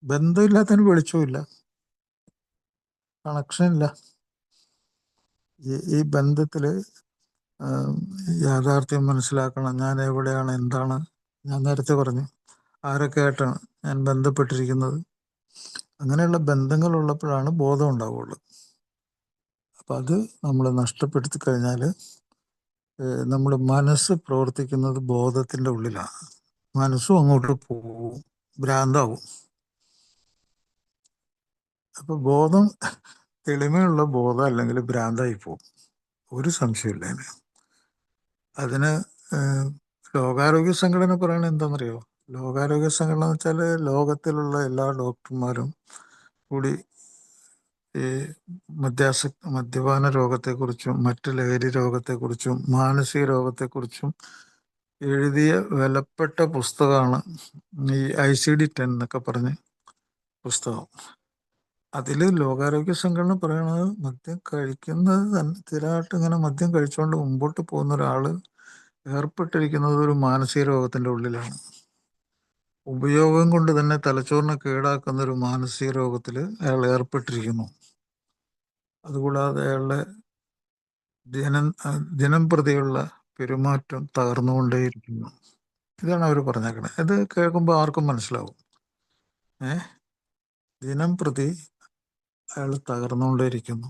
ബന്ധമില്ലാത്തതിന് വെളിച്ചമില്ല, കണക്ഷനില്ല. ഈ ബന്ധത്തിൽ യാഥാർത്ഥ്യം മനസ്സിലാക്കണം. ഞാൻ എവിടെയാണ്, എന്താണ്, ഞാൻ നേരത്തെ പറഞ്ഞു ആരൊക്കെ ആയിട്ടാണ് ഞാൻ ബന്ധപ്പെട്ടിരിക്കുന്നത്. അങ്ങനെയുള്ള ബന്ധങ്ങളുള്ളപ്പോഴാണ് ബോധം ഉണ്ടാവുള്ളൂ. അപ്പം അത് നമ്മൾ നഷ്ടപ്പെടുത്തി കഴിഞ്ഞാൽ നമ്മുടെ മനസ്സ് പ്രവർത്തിക്കുന്നത് ബോധത്തിൻ്റെ ഉള്ളിലാണ്. മനസ്സും അങ്ങോട്ട് പോവും, ഭ്രാന്താവും. അപ്പോൾ ബോധം തെളിമയുള്ള ബോധം അല്ലെങ്കിൽ ഭ്രാന്തായി പോവും, ഒരു സംശയമില്ല അതിന്. ലോകാരോഗ്യ സംഘടന പറയണത് എന്താണെന്നറിയോ? ലോകാരോഗ്യ സംഘടന എന്ന് വെച്ചാൽ ലോകത്തിലുള്ള എല്ലാ ഡോക്ടർമാരും കൂടി ഈ മദ്യപാന രോഗത്തെക്കുറിച്ചും മറ്റ് ലഹരി രോഗത്തെക്കുറിച്ചും മാനസിക രോഗത്തെക്കുറിച്ചും എഴുതിയ വിലപ്പെട്ട പുസ്തകമാണ് ഈ ICD-10 എന്നൊക്കെ പറഞ്ഞ പുസ്തകം. അതിൽ ലോകാരോഗ്യ സംഘടന പറയണത് മദ്യം കഴിക്കുന്നത് തന്നെ സ്ഥിരമായിട്ട് ഇങ്ങനെ മദ്യം കഴിച്ചുകൊണ്ട് മുമ്പോട്ട് പോകുന്ന ഒരാൾ ഏർപ്പെട്ടിരിക്കുന്നത് ഒരു മാനസിക രോഗത്തിൻ്റെ ഉള്ളിലാണ്. ഉപയോഗം കൊണ്ട് തന്നെ തലച്ചോറിനെ കേടാക്കുന്ന ഒരു മാനസിക രോഗത്തിൽ അയാൾ ഏർപ്പെട്ടിരിക്കുന്നു. അതുകൂടാതെ അയാളുടെ ദിനം പ്രതിയുള്ള പെരുമാറ്റം തകർന്നുകൊണ്ടേയിരിക്കുന്നു. ഇതാണ് അവർ പറഞ്ഞേക്കണത്. ഇത് കേൾക്കുമ്പോൾ ആർക്കും മനസ്സിലാവും. ദിനം പ്രതി അയാൾ തകർന്നുകൊണ്ടേയിരിക്കുന്നു.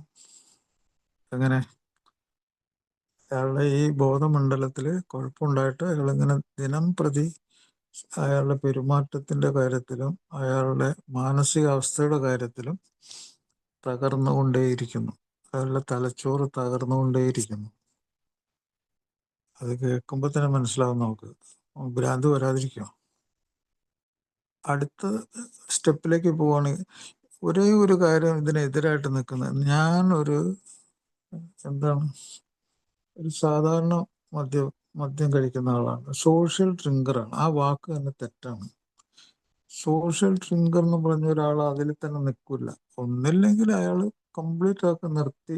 എങ്ങനെ? അയാളുടെ ഈ ബോധമണ്ഡലത്തിൽ കുഴപ്പമുണ്ടായിട്ട് അയാളിങ്ങനെ ദിനം പ്രതി അയാളുടെ പെരുമാറ്റത്തിൻ്റെ കാര്യത്തിലും അയാളുടെ മാനസികാവസ്ഥയുടെ കാര്യത്തിലും തകർന്നുകൊണ്ടേയിരിക്കുന്നു. അയാളുടെ തലച്ചോറ് തകർന്നുകൊണ്ടേയിരിക്കുന്നു. അത് കേൾക്കുമ്പോൾ തന്നെ മനസ്സിലാവും നമുക്ക്. ഭ്രാന്ത് വരാതിരിക്കുമോ? അടുത്ത സ്റ്റെപ്പിലേക്ക് പോവുകയാണെങ്കിൽ ഒരേ ഒരു കാര്യം ഇതിനെതിരായിട്ട് നിൽക്കുന്നത്, എന്താണ്, ഒരു സാധാരണ മദ്യം കഴിക്കുന്ന ആളാണ്, സോഷ്യൽ ഡ്രിങ്കറാണ്. ആ വാക്ക് തന്നെ തെറ്റാണ്. സോഷ്യൽ ഡ്രിങ്കർ എന്ന് പറഞ്ഞ ഒരാൾ അതിൽ തന്നെ നിൽക്കില്ല. ഒന്നില്ലെങ്കിൽ അയാൾ കംപ്ലീറ്റ് ആക്കി നിർത്തി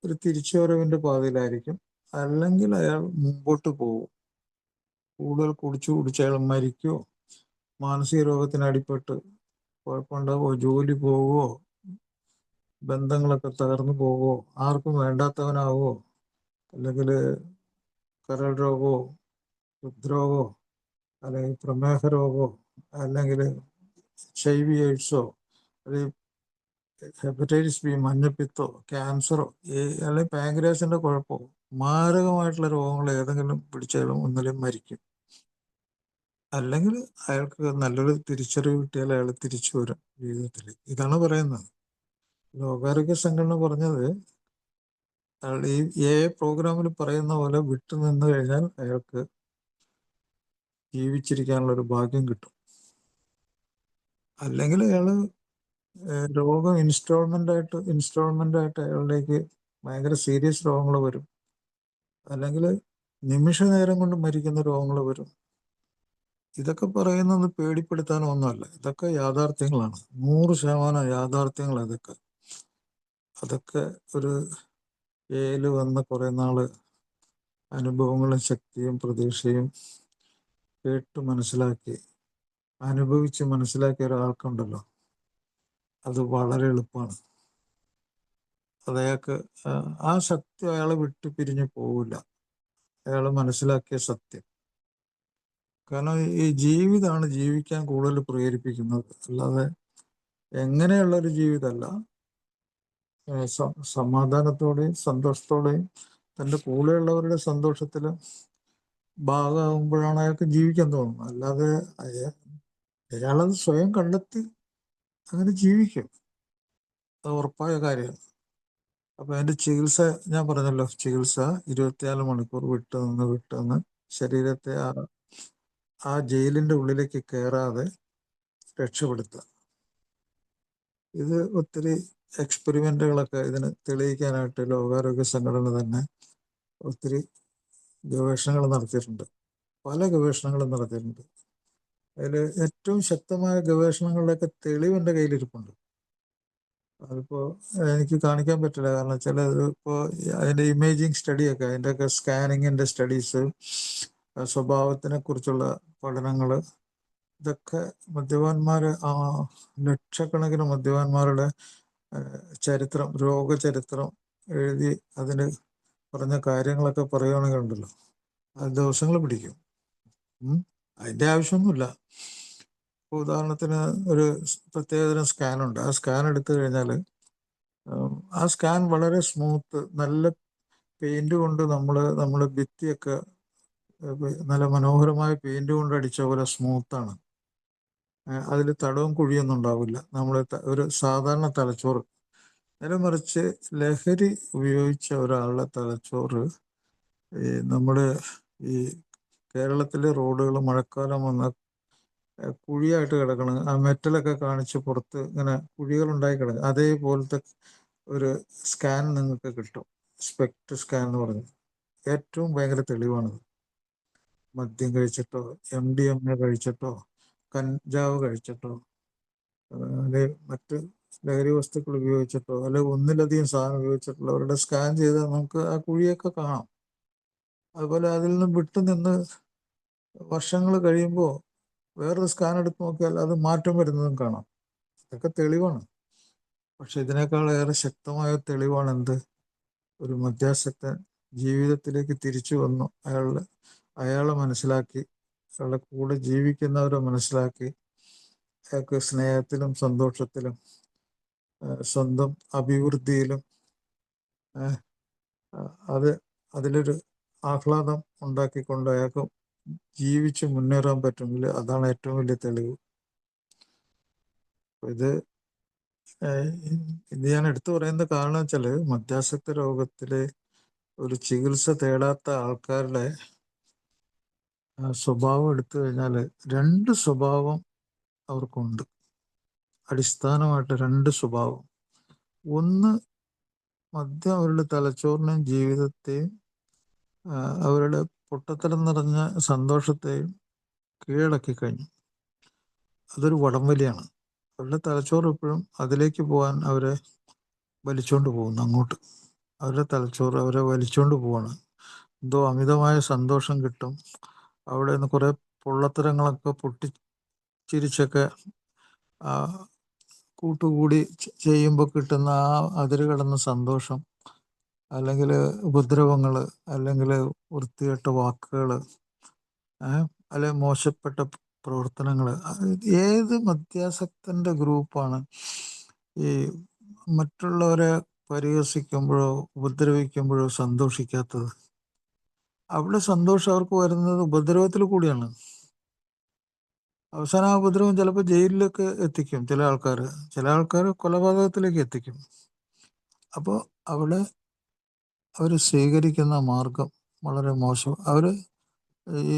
ഒരു തിരിച്ചുവരവിൻ്റെ പാതയിലായിരിക്കും, അല്ലെങ്കിൽ അയാൾ മുമ്പോട്ട് പോകും. കൂടുതൽ കുടിച്ച് അയാൾ മരിക്കുമോ, മാനസിക രോഗത്തിന് അടിപ്പെട്ട് കുഴപ്പമുണ്ടാവുമോ, ജോലി പോവുമോ, ബന്ധങ്ങളൊക്കെ തകർന്നു പോവുമോ, ആർക്കും വേണ്ടാത്തവനാവോ, അല്ലെങ്കിൽ കരൾ രോഗമോ, ഹൃദ്രോഗമോ, അല്ലെങ്കിൽ പ്രമേഹ രോഗമോ, അല്ലെങ്കിൽ HIV AIDS അല്ലെങ്കിൽ ഹെപ്പറ്റൈറ്റിസ് B, മഞ്ഞപ്പിത്തോ, ക്യാൻസറോ, അല്ലെങ്കിൽ പാങ്ക്രിയാസിൻ്റെ കുഴപ്പമോ, മാരകമായിട്ടുള്ള രോഗങ്ങൾ ഏതെങ്കിലും പിടിച്ചാലും ഒന്നിലും മരിക്കും. അല്ലെങ്കിൽ അയാൾക്ക് നല്ലൊരു തിരിച്ചറിവ് കിട്ടിയാൽ അയാൾ തിരിച്ചു വരും ജീവിതത്തിൽ. ഇതാണ് പറയുന്നത്. ലോകാരോഗ്യ സംഘടന പറഞ്ഞത് അയാൾ ഈ പ്രോഗ്രാമിൽ പറയുന്ന പോലെ വിട്ടു നിന്ന് കഴിഞ്ഞാൽ അയാൾക്ക് ജീവിച്ചിരിക്കാനുള്ള ഒരു ഭാഗ്യം കിട്ടും. അല്ലെങ്കിൽ അയാൾ രോഗം ഇൻസ്റ്റാൾമെൻ്റ് ആയിട്ട് അയാളിലേക്ക് ഭയങ്കര സീരിയസ് രോഗങ്ങൾ വരും, അല്ലെങ്കിൽ നിമിഷ നേരം കൊണ്ട് മരിക്കുന്ന രോഗങ്ങൾ വരും. ഇതൊക്കെ പറയുന്നത് പേടിപ്പെടുത്താനോ ഒന്നുമല്ല. ഇതൊക്കെ യാഥാർത്ഥ്യങ്ങളാണ്. 100% യാഥാർത്ഥ്യങ്ങൾ അതൊക്കെ ഒരു ഏല് വന്ന് കുറെ നാള് അനുഭവങ്ങളും ശക്തിയും പ്രതീക്ഷയും കേട്ട് മനസ്സിലാക്കി അനുഭവിച്ച് മനസ്സിലാക്കിയ ഒരാൾക്കുണ്ടല്ലോ, അത് വളരെ എളുപ്പമാണ്. അയാൾക്ക് ആ സത്യം അയാളെ വിട്ടു പിരിഞ്ഞു പോവില്ല. അയാൾ മനസ്സിലാക്കിയ സത്യം. കാരണം ഈ ജീവിതമാണ് ജീവിക്കാൻ കൂടുതൽ പ്രേരിപ്പിക്കുന്നത്, അല്ലാതെ എങ്ങനെയുള്ളൊരു ജീവിതമല്ല. സമാധാനത്തോടെയും സന്തോഷത്തോടെയും തൻ്റെ കൂടെയുള്ളവരുടെ സന്തോഷത്തിൽ ഭാഗമാകുമ്പോഴാണ് അയാൾക്ക് ജീവിക്കാൻ തോന്നുന്നത്. അല്ലാതെ അയാളത് സ്വയം കണ്ടെത്തി അങ്ങനെ ജീവിക്കും, അത് ഉറപ്പായ കാര്യമാണ്. അപ്പം അതിൻ്റെ ചികിത്സ ഞാൻ പറഞ്ഞല്ലോ, ചികിത്സ 24 മണിക്കൂർ വിട്ട് നിന്ന് ശരീരത്തെ ആ ജയിലിൻ്റെ ഉള്ളിലേക്ക് കയറാതെ രക്ഷപ്പെടുത്തുക. ഇത് ഒത്തിരി എക്സ്പെരിമെൻറ്റുകളൊക്കെ ഇതിന് തെളിയിക്കാനായിട്ട് ലോകാരോഗ്യ സംഘടന തന്നെ ഒത്തിരി ഗവേഷണങ്ങൾ നടത്തിയിട്ടുണ്ട്. പല ഗവേഷണങ്ങളും നടത്തിയിട്ടുണ്ട്. അതിൽ ഏറ്റവും ശക്തമായ ഗവേഷണങ്ങളുടെയൊക്കെ തെളിവ് എൻ്റെ കയ്യിലിരിപ്പുണ്ട്. അതിപ്പോൾ എനിക്ക് കാണിക്കാൻ പറ്റില്ല, കാരണം ചിലത് ഇപ്പോൾ അതിൻ്റെ ഇമേജിങ് സ്റ്റഡിയൊക്കെ, അതിൻ്റെയൊക്കെ സ്കാനിങ്ങിൻ്റെ സ്റ്റഡീസ്, സ്വഭാവത്തിനെ കുറിച്ചുള്ള പഠനങ്ങൾ, ഇതൊക്കെ മദ്യപാന്മാർ, ലക്ഷക്കണക്കിന് മദ്യപാന്മാരുടെ ചരിത്രം, രോഗചരിത്രം എഴുതി അതിന് പറഞ്ഞ കാര്യങ്ങളൊക്കെ പറയുകയാണെങ്കിൽ ഉണ്ടല്ലോ, അത് ദിവസങ്ങൾ പിടിക്കും. അതിൻ്റെ ആവശ്യമൊന്നുമില്ല. ഉദാഹരണത്തിന് ഒരു പ്രത്യേകതരം സ്കാനുണ്ട്. ആ സ്കാൻ എടുത്തു കഴിഞ്ഞാൽ ആ സ്കാൻ വളരെ സ്മൂത്ത്, നല്ല പെയിന്റ് കൊണ്ട് നമ്മൾ ഭിത്തിയൊക്കെ നല്ല മനോഹരമായ പെയിന്റ് കൊണ്ട് അടിച്ച പോലെ സ്മൂത്താണ്. അതിൽ തടവും കുഴിയൊന്നും ഉണ്ടാവില്ല. നമ്മൾ ഒരു സാധാരണ തലച്ചോറ്, നേരെ മറിച്ച് ലഹരി ഉപയോഗിച്ച ഒരാളുടെ തലച്ചോറ്, നമ്മുടെ ഈ കേരളത്തിലെ റോഡുകൾ മഴക്കാലം വന്ന കുഴിയായിട്ട് കിടക്കണം. ആ മെറ്റലൊക്കെ കാണിച്ച് പുറത്ത് ഇങ്ങനെ കുഴികളുണ്ടായി കിടക്കും. അതേപോലത്തെ ഒരു സ്കാൻ നിങ്ങൾക്ക് കിട്ടും. സ്പെക്ട് സ്കാൻ എന്ന് പറഞ്ഞു. ഏറ്റവും ഭയങ്കര തെളിവാണത്. മദ്യം കഴിച്ചിട്ടോ, MDMA കഴിച്ചിട്ടോ, കഞ്ചാവ് കഴിച്ചിട്ടോ, അല്ലെങ്കിൽ മറ്റ് ലഹരി വസ്തുക്കൾ ഉപയോഗിച്ചിട്ടോ, അല്ലെങ്കിൽ ഒന്നിലധികം സാധനം ഉപയോഗിച്ചിട്ടുള്ളവരുടെ സ്കാൻ ചെയ്താൽ നമുക്ക് ആ കുഴിയൊക്കെ കാണാം. അതുപോലെ അതിൽ നിന്ന് വിട്ടുനിന്ന് വർഷങ്ങൾ കഴിയുമ്പോൾ വേറൊരു സ്കാൻ എടുത്ത് നോക്കിയാൽ അത് മാറ്റം വരുന്നതും കാണാം. ഇതൊക്കെ തെളിവാണ്. പക്ഷെ ഇതിനേക്കാൾ ഏറെ ശക്തമായ തെളിവാണ് എന്ത്? ഒരു മദ്യാസക്തൻ ജീവിതത്തിലേക്ക് തിരിച്ചു വന്നു, അയാളെ മനസ്സിലാക്കി, അയാളുടെ കൂടെ ജീവിക്കുന്നവരെ മനസ്സിലാക്കി, അയാൾക്ക് സ്നേഹത്തിലും സന്തോഷത്തിലും സ്വന്തം അഭിവൃദ്ധിയിലും അതിലൊരു ആഹ്ലാദം ഉണ്ടാക്കിക്കൊണ്ട് അയാൾക്ക് ജീവിച്ച് മുന്നേറാൻ പറ്റുമെങ്കിൽ അതാണ് ഏറ്റവും വലിയ തെളിവ്. ഇത് ഞാൻ എടുത്തു പറയുന്ന കാരണം വെച്ചാൽ, മദ്യാസക്ത രോഗത്തിലെ ഒരു ചികിത്സ തേടാത്ത ആൾക്കാരുടെ സ്വഭാവം എടുത്തു കഴിഞ്ഞാൽ 2 സ്വഭാവം അവർക്കുണ്ട്. അടിസ്ഥാനമായിട്ട് 2 സ്വഭാവം. ഒന്ന്, മദ്യം അവരുടെ തലച്ചോറിനെയും ജീവിതത്തെയും അവരുടെ പൊട്ടത്തരം നിറഞ്ഞ സന്തോഷത്തെയും കീഴടക്കി കഴിഞ്ഞു. അതൊരു വടംവലിയാണ്. അവരുടെ തലച്ചോറ് എപ്പോഴും അതിലേക്ക് പോകാൻ അവരെ വലിച്ചുകൊണ്ട് പോകുന്നു. അങ്ങോട്ട് അവരുടെ തലച്ചോറ് അവരെ വലിച്ചുകൊണ്ട് പോവാണ്. എന്തോ അമിതമായ സന്തോഷം കിട്ടും. അവിടെ നിന്ന് കുറേ പൊള്ളത്തരങ്ങളൊക്കെ പൊട്ടിച്ചിരിച്ചൊക്കെ കൂട്ടുകൂടി ചെയ്യുമ്പോൾ കിട്ടുന്ന ആ അതിര് കടന്ന സന്തോഷം, അല്ലെങ്കിൽ ഉപദ്രവങ്ങൾ, അല്ലെങ്കിൽ വൃത്തികെട്ട വാക്കുകൾ, അല്ലെങ്കിൽ മോശപ്പെട്ട പ്രവർത്തനങ്ങൾ. ഏത് മദ്യാസക്തൻ്റെ ഗ്രൂപ്പാണ് ഈ മറ്റുള്ളവരെ പരിഹസിക്കുമ്പോഴോ ഉപദ്രവിക്കുമ്പോഴോ സന്തോഷിക്കാത്തത്? അവിടെ സന്തോഷം അവർക്ക് വരുന്നത് ഉപദ്രവത്തിൽ കൂടിയാണ്. അവസാനം ആ ഉപദ്രവം ചിലപ്പോൾ ജയിലിലൊക്കെ എത്തിക്കും. ചില ആൾക്കാർ കൊലപാതകത്തിലേക്ക് എത്തിക്കും. അപ്പോൾ അവിടെ അവർ സ്വീകരിക്കുന്ന മാർഗം വളരെ മോശം. അവർ ഈ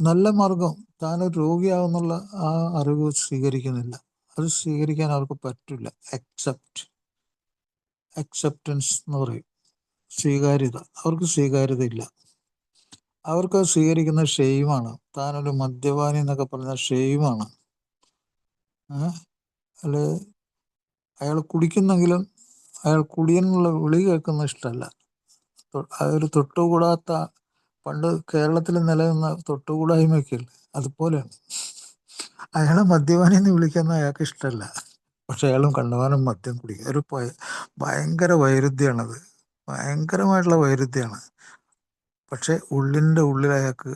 നല്ല മാർഗം, താനൊരു രോഗിയാവുന്നുള്ള ആ അറിവ് സ്വീകരിക്കുന്നില്ല. അത് സ്വീകരിക്കാൻ അവർക്ക് പറ്റില്ല. അക്സെപ്റ്റൻസ് എന്ന് പറയും, സ്വീകാര്യത. അവർക്ക് സ്വീകാര്യത ഇല്ല. അവർക്ക് സ്വീകരിക്കുന്ന ഷെയിമാണ്. താനൊരു മദ്യപാനി എന്നൊക്കെ പറഞ്ഞ ഷെയിമാണ്. അല്ലെ, അയാൾ കുടിക്കുന്നെങ്കിലും അയാൾ കുടിയെന്നുള്ള വിളി കേൾക്കുന്ന ഇഷ്ടമല്ല. അതൊരു തൊട്ടുകൂടാത്ത, പണ്ട് കേരളത്തിൽ നിലനിന്ന തൊട്ടുകൂടായ്മയൊക്കെയില്ലേ, അതുപോലെയാണ്. അയാളെ മദ്യപാനി എന്ന് വിളിക്കുന്ന അയാൾക്ക് ഇഷ്ടമല്ല. പക്ഷെ അയാളും കണ്ടമാനം മദ്യം കുടിക്കുക. ഒരു ഭയങ്കര വൈരുദ്ധ്യമാണത്. ഭയങ്കരമായിട്ടുള്ള വൈരുദ്ധ്യമാണ്. പക്ഷെ ഉള്ളിൻ്റെ ഉള്ളിൽ അയാൾക്ക്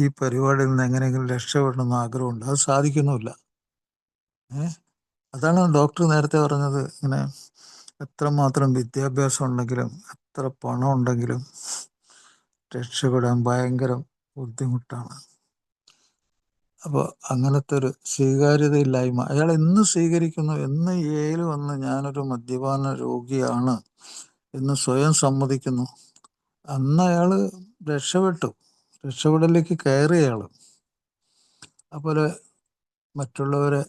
ഈ പരിപാടിയിൽ നിന്ന് എങ്ങനെയെങ്കിലും രക്ഷപ്പെടണമെന്ന് ആഗ്രഹമുണ്ട്. അത് സാധിക്കുന്നുമില്ല. അതാണ് ഡോക്ടർ നേരത്തെ പറഞ്ഞത്. ഇങ്ങനെ എത്രമാത്രം വിദ്യാഭ്യാസം ഉണ്ടെങ്കിലും എത്ര പണം ഉണ്ടെങ്കിലും രക്ഷപ്പെടാൻ ഭയങ്കര ബുദ്ധിമുട്ടാണ്. അപ്പോൾ അങ്ങനത്തെ ഒരു സ്വീകാര്യതയില്ലായ്മ. അയാൾ എന്ന് സ്വീകരിക്കുന്നു, എന്ന് ഏൽ വന്ന് ഞാനൊരു മദ്യപാന രോഗിയാണ് എന്ന് സ്വയം സമ്മതിക്കുന്നു, അന്ന് അയാൾ രക്ഷപ്പെട്ടു. രക്ഷപ്പെടലേക്ക് കയറി അയാൾ. അതുപോലെ മറ്റുള്ളവരെ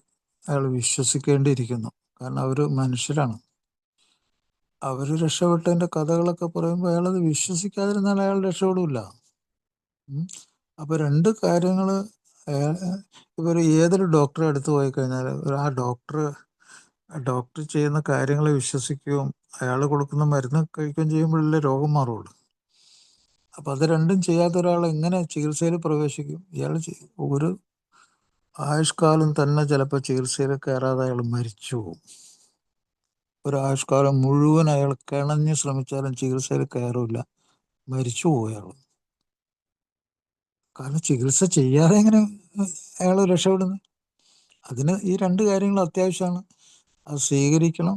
അയാൾ വിശ്വസിക്കേണ്ടിയിരിക്കുന്നു. കാരണം അവർ മനുഷ്യരാണ്. അവർ രക്ഷപ്പെട്ടതിൻ്റെ കഥകളൊക്കെ പറയുമ്പോൾ അയാളത് വിശ്വസിക്കാതിരുന്നാൽ അയാൾ രക്ഷപ്പെടില്ല. അപ്പോൾ രണ്ട് കാര്യങ്ങൾ. ഇവർ ഏതൊരു ഡോക്ടറെ അടുത്ത് പോയി കഴിഞ്ഞാൽ ആ ഡോക്ടർ ചെയ്യുന്ന കാര്യങ്ങളെ വിശ്വസിക്കുകയും അയാൾ കൊടുക്കുന്ന മരുന്ന് കഴിക്കുകയും ചെയ്യുമ്പോഴല്ലേ രോഗം മാറുള്ളൂ. അപ്പം അത് രണ്ടും ചെയ്യാത്ത ഒരാൾ എങ്ങനെ ചികിത്സയിൽ പ്രവേശിക്കും? ഇയാൾ ഒരു ആയുഷ്കാലം തന്നെ ചിലപ്പോൾ ചികിത്സയിൽ കയറാതെ അയാൾ മരിച്ചു പോകും. ഒരു ആയുഷ്കാലം മുഴുവൻ അയാൾ കിണഞ്ഞ് ശ്രമിച്ചാലും ചികിത്സയിൽ കയറില്ല, മരിച്ചു പോകും അയാൾ. കാരണം ചികിത്സ ചെയ്യാതെ എങ്ങനെ അയാൾ രക്ഷപ്പെടുന്നു? അതിന് ഈ രണ്ട് കാര്യങ്ങൾ അത്യാവശ്യമാണ്. അത് സ്വീകരിക്കണം.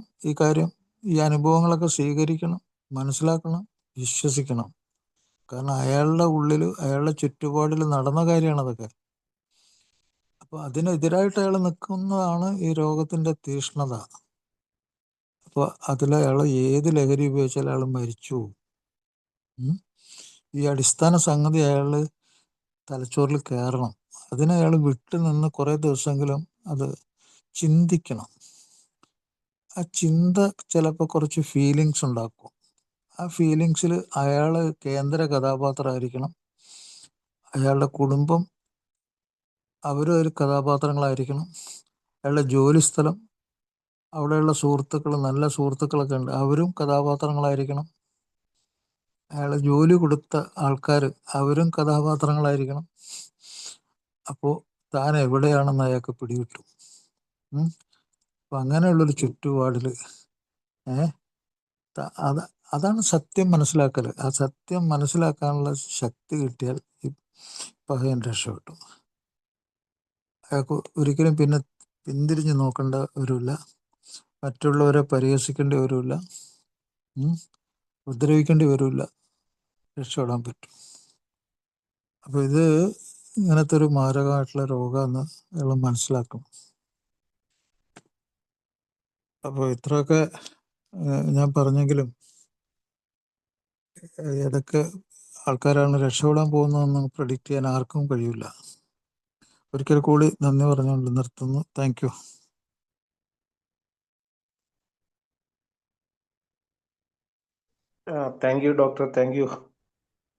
ഈ അനുഭവങ്ങളൊക്കെ സ്വീകരിക്കണം, മനസ്സിലാക്കണം, വിശ്വസിക്കണം. കാരണം അയാളുടെ ഉള്ളിൽ, അയാളുടെ ചുറ്റുപാടിൽ നടന്ന കാര്യമാണ് അതൊക്കെ. അപ്പോൾ അതിനെതിരായിട്ട് അയാൾ നിൽക്കുന്നതാണ് ഈ രോഗത്തിൻ്റെ തീഷ്ണത. അപ്പോൾ അയാൾ ഏത് ലഹരി ഉപയോഗിച്ചാലും അയാൾ മരിച്ചു പോകും. ഈ അടിസ്ഥാന സംഗതി അയാൾ തലച്ചോറിൽ കയറണം. അതിനയാൾ വിട്ടു നിന്ന് കുറേ ദിവസമെങ്കിലും അത് ചിന്തിക്കണം. ആ ചിന്ത ചിലപ്പോൾ കുറച്ച് ഫീലിങ്സ് ഉണ്ടാക്കും. ആ ഫീലിങ്സിൽ അയാൾ കേന്ദ്ര കഥാപാത്രമായിരിക്കണം. അയാളുടെ കുടുംബം അവരും ഒരു കഥാപാത്രങ്ങളായിരിക്കണം. അയാളുടെ ജോലിസ്ഥലം, അവിടെയുള്ള സുഹൃത്തുക്കൾ, നല്ല സുഹൃത്തുക്കളൊക്കെ ഉണ്ട്, അവരും കഥാപാത്രങ്ങളായിരിക്കണം. അയാൾ ജോലി കൊടുത്ത ആൾക്കാർ അവരും കഥാപാത്രങ്ങളായിരിക്കണം. അപ്പോൾ താൻ എവിടെയാണെന്ന് അയാൾക്ക് പിടികിട്ടും. അപ്പം അങ്ങനെയുള്ളൊരു ചുറ്റുപാടിൽ അതാണ് സത്യം മനസ്സിലാക്കൽ. ആ സത്യം മനസ്സിലാക്കാനുള്ള ശക്തി കിട്ടിയാൽ ഈ പകയൻ രക്ഷപ്പെട്ടു. അയാൾക്ക് ഒരിക്കലും പിന്നെ പിന്തിരിഞ്ഞ് നോക്കേണ്ട വരില്ല, മറ്റുള്ളവരെ പരിഹസിക്കേണ്ടി വരില്ല, ഉപദ്രവിക്കേണ്ടി വരില്ല, രക്ഷപ്പെടാൻ പറ്റും. അപ്പോൾ ഇത് ഇങ്ങനത്തെ ഒരു മാരകമായിട്ടുള്ള രോഗമെന്ന് അയാൾ മനസ്സിലാക്കണം. അപ്പോൾ ഇത്രയൊക്കെ ഞാൻ പറഞ്ഞെങ്കിലും ഏതൊക്കെ ആൾക്കാരാണ് രക്ഷപ്പെടാൻ പോകുന്നതെന്ന് പ്രെഡിക്റ്റ് ചെയ്യാൻ ആർക്കും കഴിയില്ല. ഒരിക്കൽ കൂടി നന്ദി പറഞ്ഞുകൊണ്ട് നിർത്തുന്നു. Thank you. Thank you doctor, thank you.